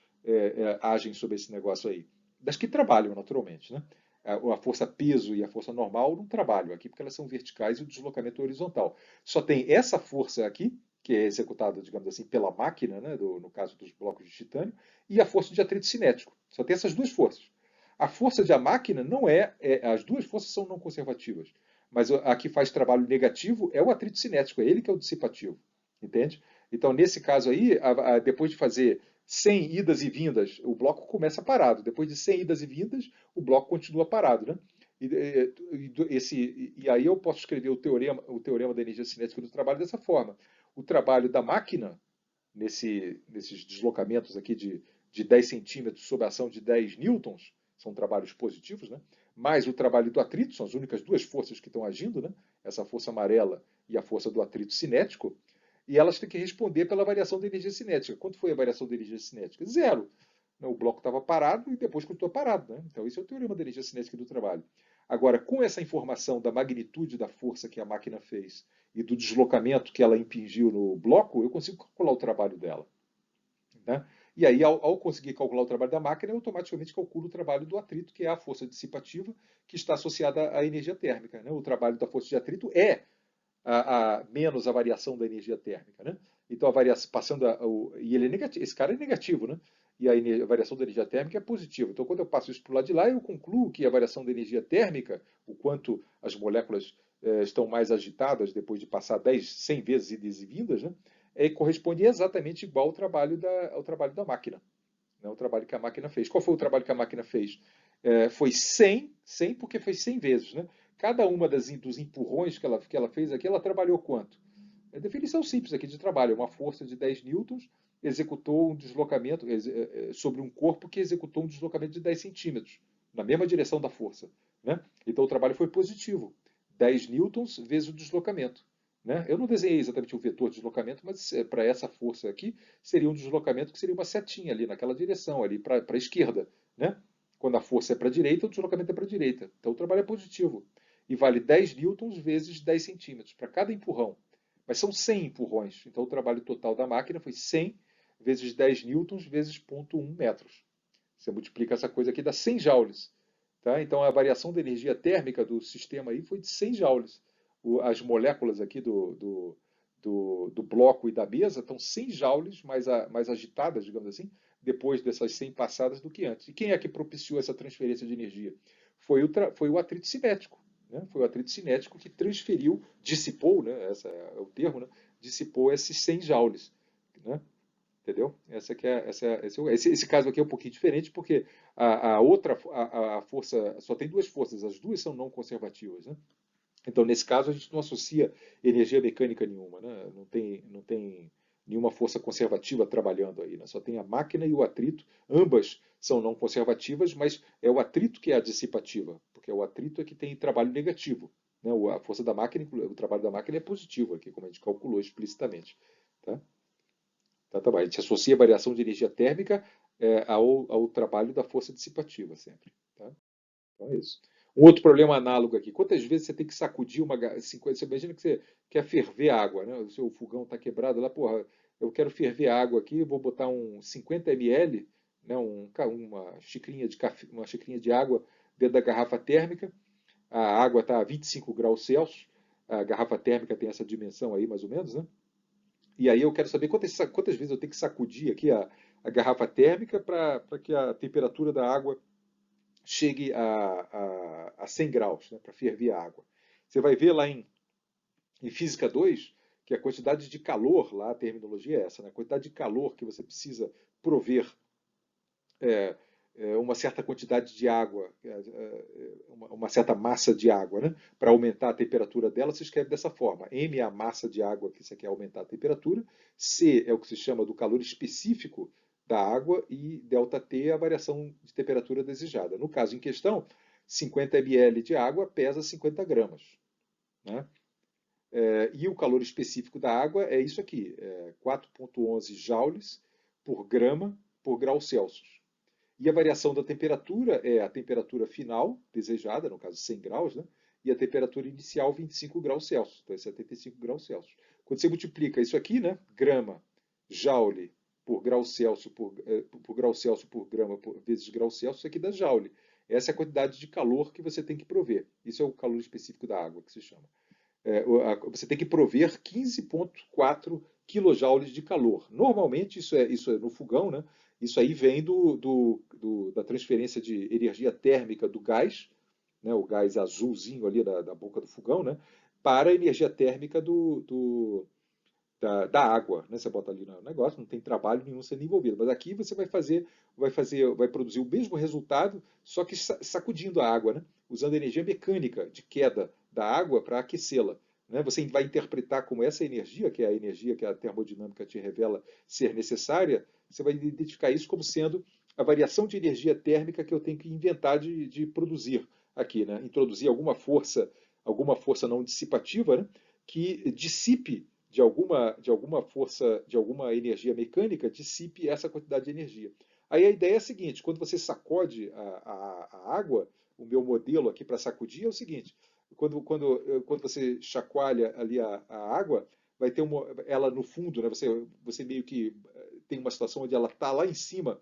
agem sobre esse negócio aí? Das que trabalham, naturalmente, né? A força peso e a força normal não trabalham aqui porque elas são verticais e o deslocamento é horizontal. Só tem essa força aqui, que é executada, digamos assim, pela máquina, né, no caso dos blocos de titânio, e a força de atrito cinético. Só tem essas duas forças. A força da máquina não as duas forças são não conservativas, mas a que faz trabalho negativo é o atrito cinético, é ele que é o dissipativo, entende? Então, nesse caso aí, depois de fazer 100 idas e vindas, o bloco começa parado. Depois de 100 idas e vindas, o bloco continua parado, né? E aí eu posso escrever o teorema da energia cinética do trabalho dessa forma. O trabalho da máquina, nesses deslocamentos aqui de 10 centímetros sob a ação de 10 newtons, são trabalhos positivos, né? Mais o trabalho do atrito, são as únicas duas forças que estão agindo, né? Essa força amarela e a força do atrito cinético, e elas têm que responder pela variação da energia cinética. Quanto foi a variação da energia cinética? Zero. O bloco estava parado e depois continuou parado, né? Então, esse é o teorema da energia cinética do trabalho. Agora, com essa informação da magnitude da força que a máquina fez e do deslocamento que ela impingiu no bloco, eu consigo calcular o trabalho dela, né? E aí, ao conseguir calcular o trabalho da máquina, eu automaticamente calculo o trabalho do atrito, que é a força dissipativa que está associada à energia térmica, né? O trabalho da força de atrito é menos a variação da energia térmica, né? Então a variação passando e ele é negativo, esse cara é negativo, né? E a variação da energia térmica é positiva. Então quando eu passo isso para o lado de lá, eu concluo que a variação da energia térmica, o quanto as moléculas estão mais agitadas depois de passar 10, 100 vezes idas e vindas, né? Corresponde exatamente igual ao trabalho da máquina, né? O trabalho que a máquina fez. Qual foi o trabalho que a máquina fez? Foi 100 porque foi 100 vezes, né? Cada uma dos empurrões que ela fez aqui, ela trabalhou quanto? É definição simples aqui de trabalho. Uma força de 10 newtons executou um deslocamento sobre um corpo que executou um deslocamento de 10 centímetros, na mesma direção da força, né? Então o trabalho foi positivo. 10 newtons vezes o deslocamento, né? Eu não desenhei exatamente o vetor de deslocamento, mas para essa força aqui seria um deslocamento que seria uma setinha ali naquela direção, ali para a esquerda, né? Quando a força é para a direita, o deslocamento é para a direita. Então o trabalho é positivo. E vale 10 newtons vezes 10 centímetros para cada empurrão. Mas são 100 empurrões. Então o trabalho total da máquina foi 100 vezes 10 newtons vezes 0,1 metros. Você multiplica essa coisa aqui, dá 100 joules. Tá? Então a variação da energia térmica do sistema aí foi de 100 joules. As moléculas aqui do bloco e da mesa estão 100 joules mais agitadas, digamos assim, depois dessas 100 passadas do que antes. E quem é que propiciou essa transferência de energia? Foi o atrito cinético. Né? Foi o atrito cinético que transferiu, dissipou, né? Esse é o termo, né? Dissipou esses 100 joules. Né? Entendeu? Esse caso aqui é um pouquinho diferente porque a força só tem duas forças, as duas são não conservativas, né? Então, nesse caso, a gente não associa energia mecânica nenhuma, né? Não tem nenhuma força conservativa trabalhando aí, né? Só tem a máquina e o atrito, ambas são não conservativas, mas é o atrito que é a dissipativa, porque o atrito é que tem trabalho negativo, né? A força da máquina, o trabalho da máquina é positivo aqui, como a gente calculou explicitamente, tá? Tá bom. A gente associa a variação de energia térmica ao trabalho da força dissipativa sempre. Tá? Então é isso. Um outro problema análogo aqui. Quantas vezes você tem que sacudir uma. Você imagina que você quer ferver água, né? O seu fogão está quebrado lá, porra, eu quero ferver água aqui, vou botar um 50 ml, né? Uma xicrinha de café, uma xicrinha de água dentro da garrafa térmica. A água está a 25 graus Celsius. A garrafa térmica tem essa dimensão aí, mais ou menos, né? E aí eu quero saber quantas vezes eu tenho que sacudir aqui a garrafa térmica para que a temperatura da água chegue a 100 graus, né, para ferver a água. Você vai ver lá em Física 2 que a quantidade de calor, lá a terminologia é essa, né, a quantidade de calor que você precisa prover é, uma certa quantidade de água, uma certa massa de água, né, para aumentar a temperatura dela, se escreve dessa forma. M é a massa de água que você quer aumentar a temperatura, C é o que se chama do calor específico da água e ΔT é a variação de temperatura desejada. No caso em questão, 50 ml de água pesa 50 gramas. Né? E o calor específico da água é isso aqui, 4,11 joules por grama por grau Celsius. E a variação da temperatura é a temperatura final desejada, no caso 100 graus, né? E a temperatura inicial 25 graus Celsius, então é 75 graus Celsius. Quando você multiplica isso aqui, né? Grama, joule por grau Celsius por grau Celsius por grama vezes grau Celsius, isso aqui dá joule. Essa é a quantidade de calor que você tem que prover. Isso é o calor específico da água que se chama. Você tem que prover 15,4 quilojoules de calor. Normalmente isso é no fogão, né? Isso aí vem da transferência de energia térmica do gás, né? O gás azulzinho ali da boca do fogão, né? Para a energia térmica da água, né? Você bota ali no negócio, não tem trabalho nenhum sendo envolvido. Mas aqui você vai produzir o mesmo resultado, só que sacudindo a água, né? Usando energia mecânica de queda da água para aquecê-la. Né? Você vai interpretar como essa energia, que é a energia que a termodinâmica te revela ser necessária, você vai identificar isso como sendo a variação de energia térmica que eu tenho que inventar de produzir aqui, né? Introduzir alguma força não dissipativa, né? Que dissipe de alguma força, de alguma energia mecânica, dissipe essa quantidade de energia. Aí a ideia é a seguinte: quando você sacode a água, o meu modelo aqui para sacudir é o seguinte: quando você chacoalha ali a água, vai ter ela no fundo, né, você meio que tem uma situação onde ela está lá em cima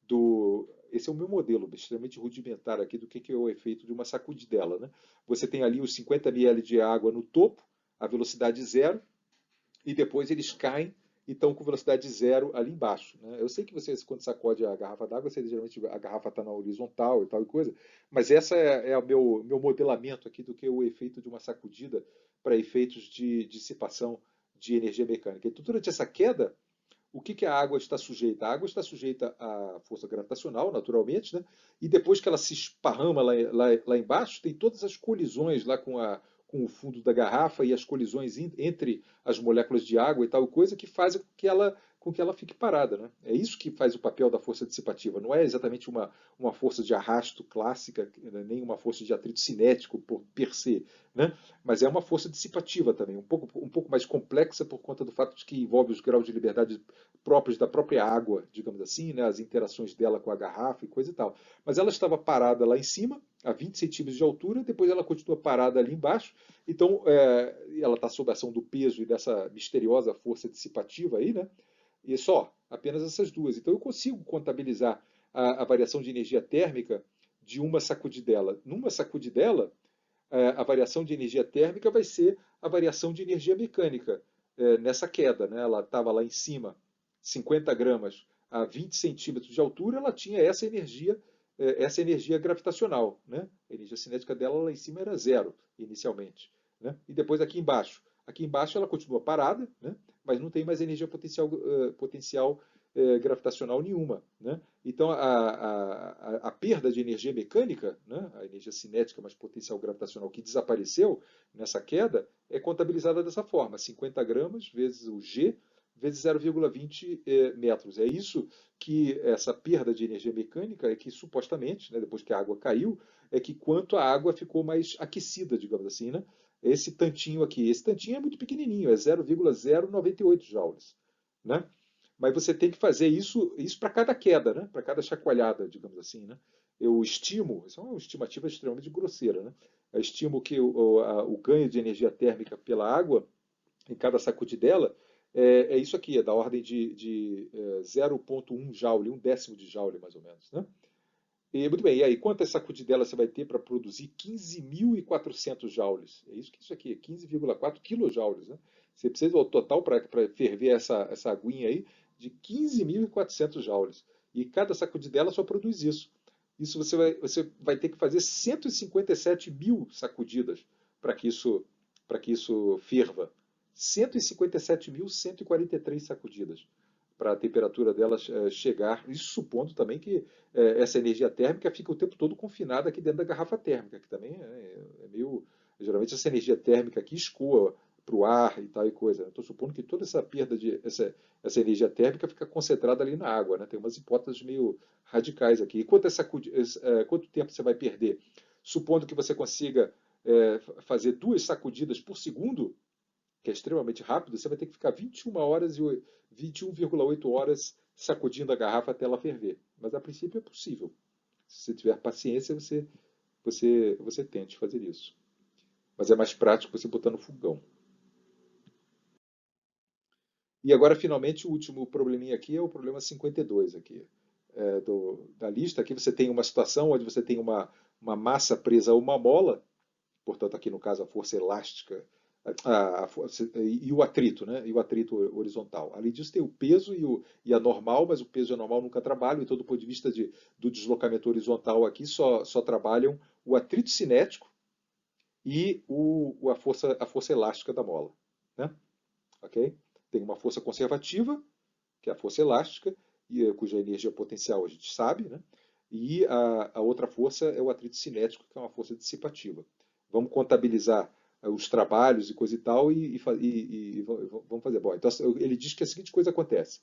do. Esse é o meu modelo, extremamente rudimentar aqui do que é o efeito de uma sacudidela. Né? Você tem ali os 50 ml de água no topo, a velocidade zero, e depois eles caem e estão com velocidade zero ali embaixo. Né? Eu sei que você, quando sacode a garrafa d'água, geralmente a garrafa está na horizontal e tal e coisa, mas essa é o meu modelamento aqui do que é o efeito de uma sacudida para efeitos de dissipação de energia mecânica. Então, durante essa queda, o que a água está sujeita? A água está sujeita à força gravitacional, naturalmente, né? E depois que ela se esparrama lá embaixo, tem todas as colisões lá com o fundo da garrafa e as colisões entre as moléculas de água e tal coisa que fazem com que ela fique parada. Né? É isso que faz o papel da força dissipativa. Não é exatamente uma força de arrasto clássica, nem uma força de atrito cinético per se, né? Mas é uma força dissipativa também, um pouco mais complexa por conta do fato de que envolve os graus de liberdade próprios da própria água, digamos assim, né? As interações dela com a garrafa e coisa e tal. Mas ela estava parada lá em cima, a 20 centímetros de altura, depois ela continua parada ali embaixo, então ela está sob a ação do peso e dessa misteriosa força dissipativa aí, né? E só, apenas essas duas. Então eu consigo contabilizar a variação de energia térmica de uma sacudidela. Numa sacudidela, a variação de energia térmica vai ser a variação de energia mecânica nessa queda. Né? Ela estava lá em cima, 50 gramas a 20 centímetros de altura, ela tinha essa energia gravitacional. Né? A energia cinética dela lá em cima era zero, inicialmente. Né? E depois aqui embaixo ela continua parada, né? Mas não tem mais energia potencial gravitacional nenhuma. Né? Então, a perda de energia mecânica, né, a energia cinética mais potencial gravitacional que desapareceu nessa queda, é contabilizada dessa forma: 50 gramas vezes o G vezes 0,20 metros. É isso que essa perda de energia mecânica é que supostamente, né, depois que a água caiu, é que quanto a água ficou mais aquecida, digamos assim, né? Esse tantinho aqui. Esse tantinho é muito pequenininho, é 0,098 joules. Né? Mas você tem que fazer isso para cada queda, né? Para cada chacoalhada, digamos assim. Né? Eu estimo, isso é uma estimativa extremamente grosseira, né? Eu estimo que o ganho de energia térmica pela água, em cada sacudidela, é isso aqui, é da ordem de 0,1 joule, um décimo de joule, mais ou menos. Né? E, muito bem, e aí, quantas sacudidela você vai ter para produzir 15.400 joules? É isso aqui, 15,4 kilojoules. Né? Você precisa, ao total, para ferver essa aguinha aí, de 15.400 joules. E cada sacudidela só produz isso. Isso você vai ter que fazer 157 mil sacudidas para que isso ferva. 157.143 sacudidas para a temperatura delas chegar. Isso supondo também que essa energia térmica fica o tempo todo confinada aqui dentro da garrafa térmica, que também é meio. Geralmente essa energia térmica aqui escoa para o ar e tal e coisa. Estou supondo que toda essa perda essa energia térmica fica concentrada ali na água. Né? Tem umas hipóteses meio radicais aqui. E quanto tempo você vai perder? Supondo que você consiga fazer 2 sacudidas por segundo, que é extremamente rápido, você vai ter que ficar 21 horas e 21,8 horas sacudindo a garrafa até ela ferver. Mas a princípio é possível. Se você tiver paciência, você tente fazer isso. Mas é mais prático você botar no fogão. E agora, finalmente, o último probleminha aqui é o problema 52 aqui, da lista. Aqui você tem uma situação onde você tem uma massa presa a uma mola, portanto, aqui no caso a força elástica e o atrito, né? E o atrito horizontal. Além disso, tem o peso e a normal, mas o peso e a normal nunca trabalham, então, do ponto de vista do deslocamento horizontal aqui, só trabalham o atrito cinético e a força elástica da mola. Né? Ok? Tem uma força conservativa, que é a força elástica, cuja energia potencial a gente sabe, né? E a outra força é o atrito cinético, que é uma força dissipativa. Vamos contabilizar os trabalhos e coisa e tal e vamos fazer. Bom, então ele diz que a seguinte coisa acontece.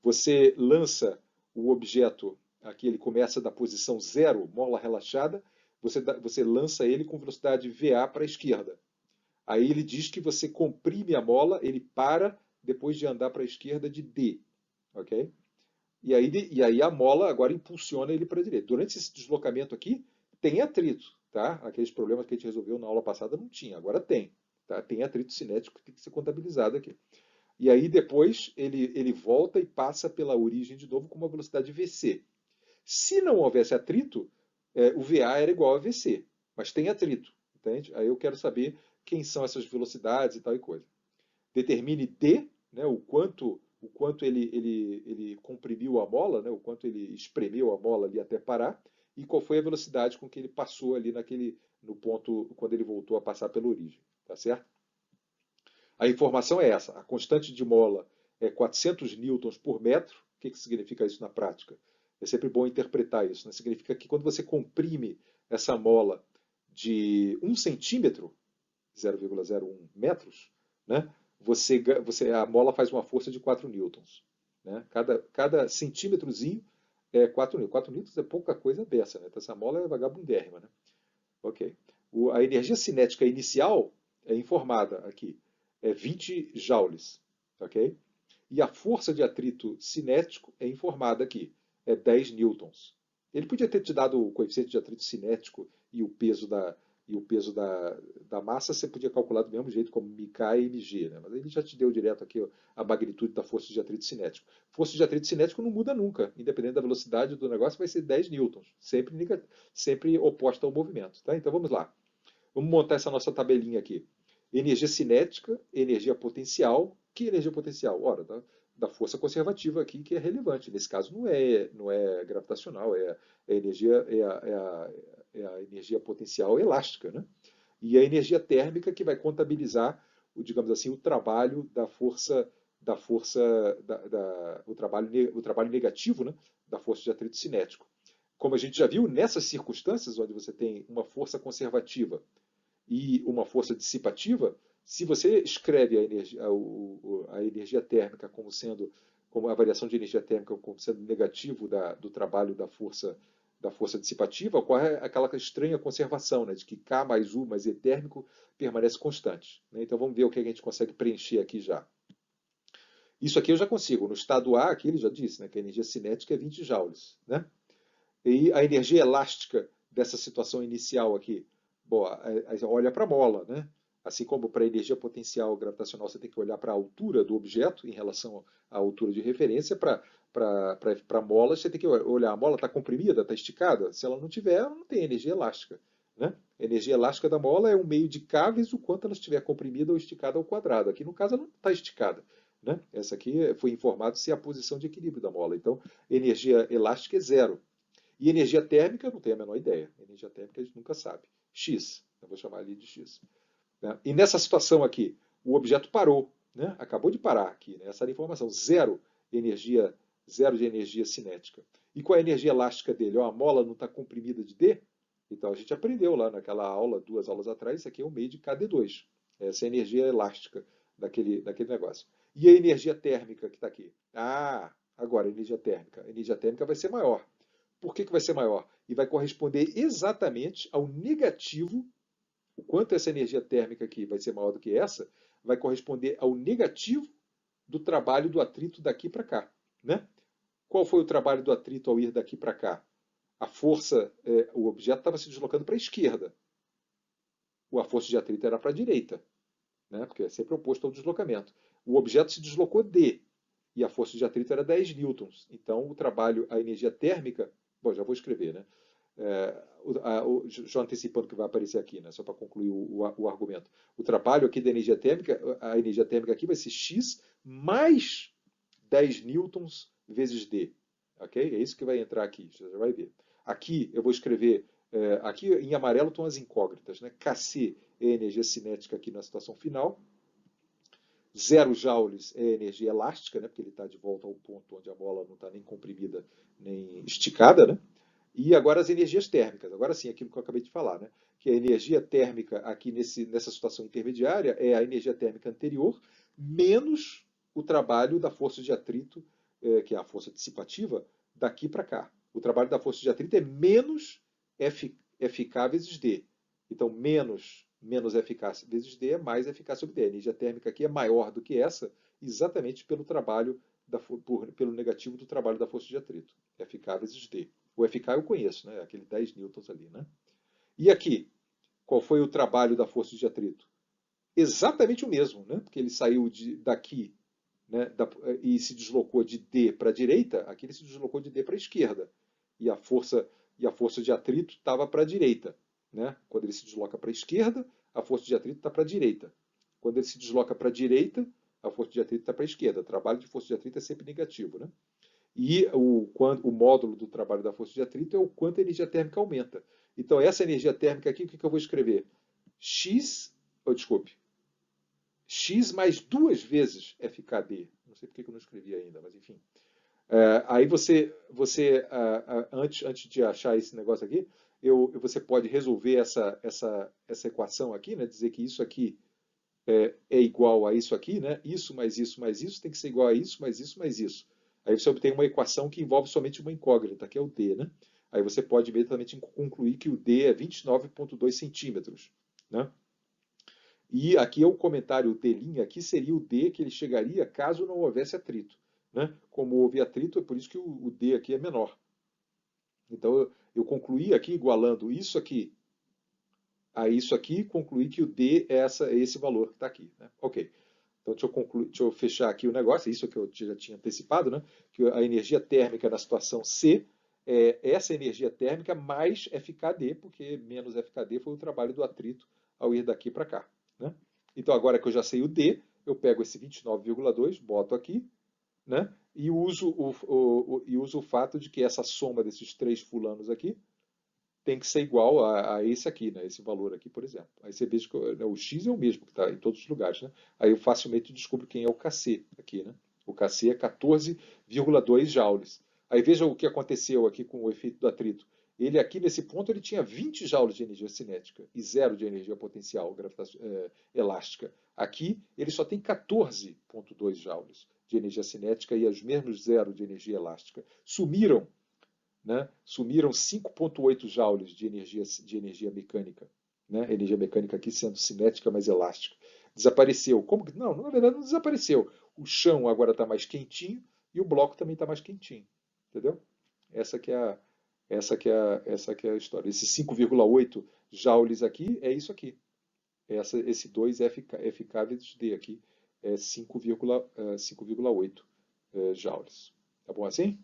Você lança o objeto, aqui ele começa da posição 0, mola relaxada, você lança ele com velocidade VA para a esquerda. Aí ele diz que você comprime a mola, ele para depois de andar para a esquerda de D. Ok? E aí a mola agora impulsiona ele para a direita. Durante esse deslocamento aqui, tem atrito. Tá? Aqueles problemas que a gente resolveu na aula passada não tinha, agora tem. Tá? Tem atrito cinético que tem que ser contabilizado aqui. E aí depois ele volta e passa pela origem de novo com uma velocidade VC. Se não houvesse atrito, o VA era igual a VC, mas tem atrito. Entende? Aí eu quero saber quem são essas velocidades e tal e coisa. Determine D, né, o quanto ele comprimiu a mola, né, o quanto ele espremeu a mola ali até parar, e qual foi a velocidade com que ele passou ali no ponto, quando ele voltou a passar pela origem. Tá certo? A informação é essa. A constante de mola é 400 newtons por metro. O que significa isso na prática? É sempre bom interpretar isso. Né? Significa que quando você comprime essa mola de 1 centímetro, 0,01 metros, né? A mola faz uma força de 4 newtons. Né? Cada centímetrozinho é 4 newtons. 4 newtons é pouca coisa dessa. Né? Então, essa mola é vagabundérrima. Né? Ok. A energia cinética inicial é informada aqui. É 20 joules. Ok? E a força de atrito cinético é informada aqui. É 10 newtons. Ele podia ter te dado o coeficiente de atrito cinético e o peso da massa, você podia calcular do mesmo jeito, como mK e mg. Né? Mas ele já te deu direto aqui a magnitude da força de atrito cinético. Força de atrito cinético não muda nunca. Independente da velocidade do negócio, vai ser 10 newtons. Sempre oposta ao movimento. Tá? Então vamos lá. Vamos montar essa nossa tabelinha aqui. Energia cinética, energia potencial. Que energia potencial? Ora, da força conservativa aqui, que é relevante. Nesse caso, não é gravitacional, é a energia potencial elástica. Né? E a energia térmica, que vai contabilizar, digamos assim, o trabalho o trabalho negativo, né, da força de atrito cinético. Como a gente já viu, nessas circunstâncias onde você tem uma força conservativa e uma força dissipativa, se você escreve a energia térmica como a variação de energia térmica como sendo negativo do trabalho da força dissipativa, ocorre aquela estranha conservação, né, de que K mais U mais E térmico permanece constante. Né? Então vamos ver o que a gente consegue preencher aqui já. Isso aqui eu já consigo. No estado A, aqui ele já disse, né, que a energia cinética é 20 joules. Né? E a energia elástica dessa situação inicial aqui, bom, olha para a mola, né? Assim como para a energia potencial gravitacional você tem que olhar para a altura do objeto em relação à altura de referência, para a mola você tem que olhar, a mola está comprimida, está esticada? Se ela não tiver, ela não tem energia elástica. Né? A energia elástica da mola é um meio de K vezes o quanto ela estiver comprimida ou esticada ao quadrado. Aqui no caso ela não está esticada. Né? Essa aqui foi informado se é a posição de equilíbrio da mola. Então, energia elástica é zero. E energia térmica, não tenho a menor ideia. Energia térmica a gente nunca sabe. X, eu vou chamar ali de X. Né? E nessa situação aqui, o objeto parou, né? Acabou de parar aqui. Né? Essa era a informação. Zero de energia cinética. E qual é a energia elástica dele? A mola não está comprimida de D? Então a gente aprendeu lá naquela aula, 2 aulas atrás, isso aqui é o meio de KD2. Essa é a energia elástica daquele negócio. E a energia térmica que está aqui? Agora a energia térmica. A energia térmica vai ser maior. Por que vai ser maior? E vai corresponder exatamente ao negativo, o quanto essa energia térmica aqui vai ser maior do que essa, vai corresponder ao negativo do trabalho do atrito daqui para cá. Né? Qual foi o trabalho do atrito ao ir daqui para cá? A força, o objeto estava se deslocando para a esquerda. A força de atrito era para a direita, né? Porque é sempre oposto ao deslocamento. O objeto se deslocou D, e a força de atrito era 10 newtons. Então, o trabalho, a energia térmica... Bom, já vou escrever, né? Já antecipando o que vai aparecer aqui, né? Só para concluir o argumento. O trabalho aqui da energia térmica, a energia térmica aqui vai ser X mais 10 newtons vezes D. Ok? É isso que vai entrar aqui, você já vai ver. Aqui eu vou escrever, aqui em amarelo estão as incógnitas, né? Kc é a energia cinética aqui na situação final. 0 joules é energia elástica, né? Porque ele está de volta ao ponto onde a bola não está nem comprimida nem esticada, né? E agora as energias térmicas. Agora sim, aquilo que eu acabei de falar, né? Que a energia térmica aqui nessa situação intermediária é a energia térmica anterior menos o trabalho da força de atrito, que é a força dissipativa, daqui para cá. O trabalho da força de atrito é menos FK vezes D. Então, menos eficácia vezes D é mais eficácia sobre D. A energia térmica aqui é maior do que essa, exatamente pelo trabalho, pelo negativo do trabalho da força de atrito. FK vezes D. O FK eu conheço, né? Aquele 10 newtons ali, né? E aqui, qual foi o trabalho da força de atrito? Exatamente o mesmo, né? Porque ele saiu daqui, né? E se deslocou de D para a direita, aqui ele se deslocou de D para a esquerda. E a força de atrito estava para a direita. Né? Quando ele se desloca para a esquerda, a força de atrito está para a direita. Quando ele se desloca para a direita, a força de atrito está para a esquerda. O trabalho de força de atrito é sempre negativo. Né? E o módulo do trabalho da força de atrito é o quanto a energia térmica aumenta. Então, essa energia térmica aqui, o que eu vou escrever? X mais 2 vezes FKD. Não sei porque eu não escrevi ainda, mas enfim. Aí você antes de achar esse negócio aqui, você pode resolver essa equação aqui, né? Dizer que isso aqui é igual a isso aqui, né? Isso mais isso mais isso tem que ser igual a isso mais isso mais isso. Aí você obtém uma equação que envolve somente uma incógnita, que é o D, né? Aí você pode imediatamente concluir que o D é 29,2 centímetros, né? E aqui é o comentário D', aqui seria o D que ele chegaria caso não houvesse atrito. Né? Como houve atrito, é por isso que o D aqui é menor. Então eu concluí aqui, igualando isso aqui a isso aqui, concluí que o D é esse valor que está aqui. Né? Ok. Então deixa eu fechar aqui o negócio, isso que eu já tinha antecipado, né? Que a energia térmica na situação C é essa energia térmica mais FKD, porque menos FKD foi o trabalho do atrito ao ir daqui para cá. Né? Então agora que eu já sei o D, eu pego esse 29,2, boto aqui, né? E uso o fato de que essa soma desses três fulanos aqui tem que ser igual a esse aqui, né? Esse valor aqui, por exemplo. Aí você veja que o X é o mesmo que está em todos os lugares. Né? Aí eu facilmente descubro quem é o Kc aqui. Né? O Kc é 14,2 joules. Aí veja o que aconteceu aqui com o efeito do atrito. Ele aqui, nesse ponto, ele tinha 20 joules de energia cinética e 0 de energia potencial elástica. Aqui, ele só tem 14,2 joules de energia cinética e os mesmos 0 de energia elástica. Sumiram, né? Sumiram 5,8 joules de energia mecânica. Né? Energia mecânica aqui sendo cinética, mas elástica. Desapareceu. Como que? Não, na verdade não desapareceu. O chão agora está mais quentinho e o bloco também está mais quentinho. Entendeu? Essa que é a história. Esse 5,8 joules aqui é isso aqui. Esse 2 FK vezes D aqui é 5,8 joules. Tá bom assim?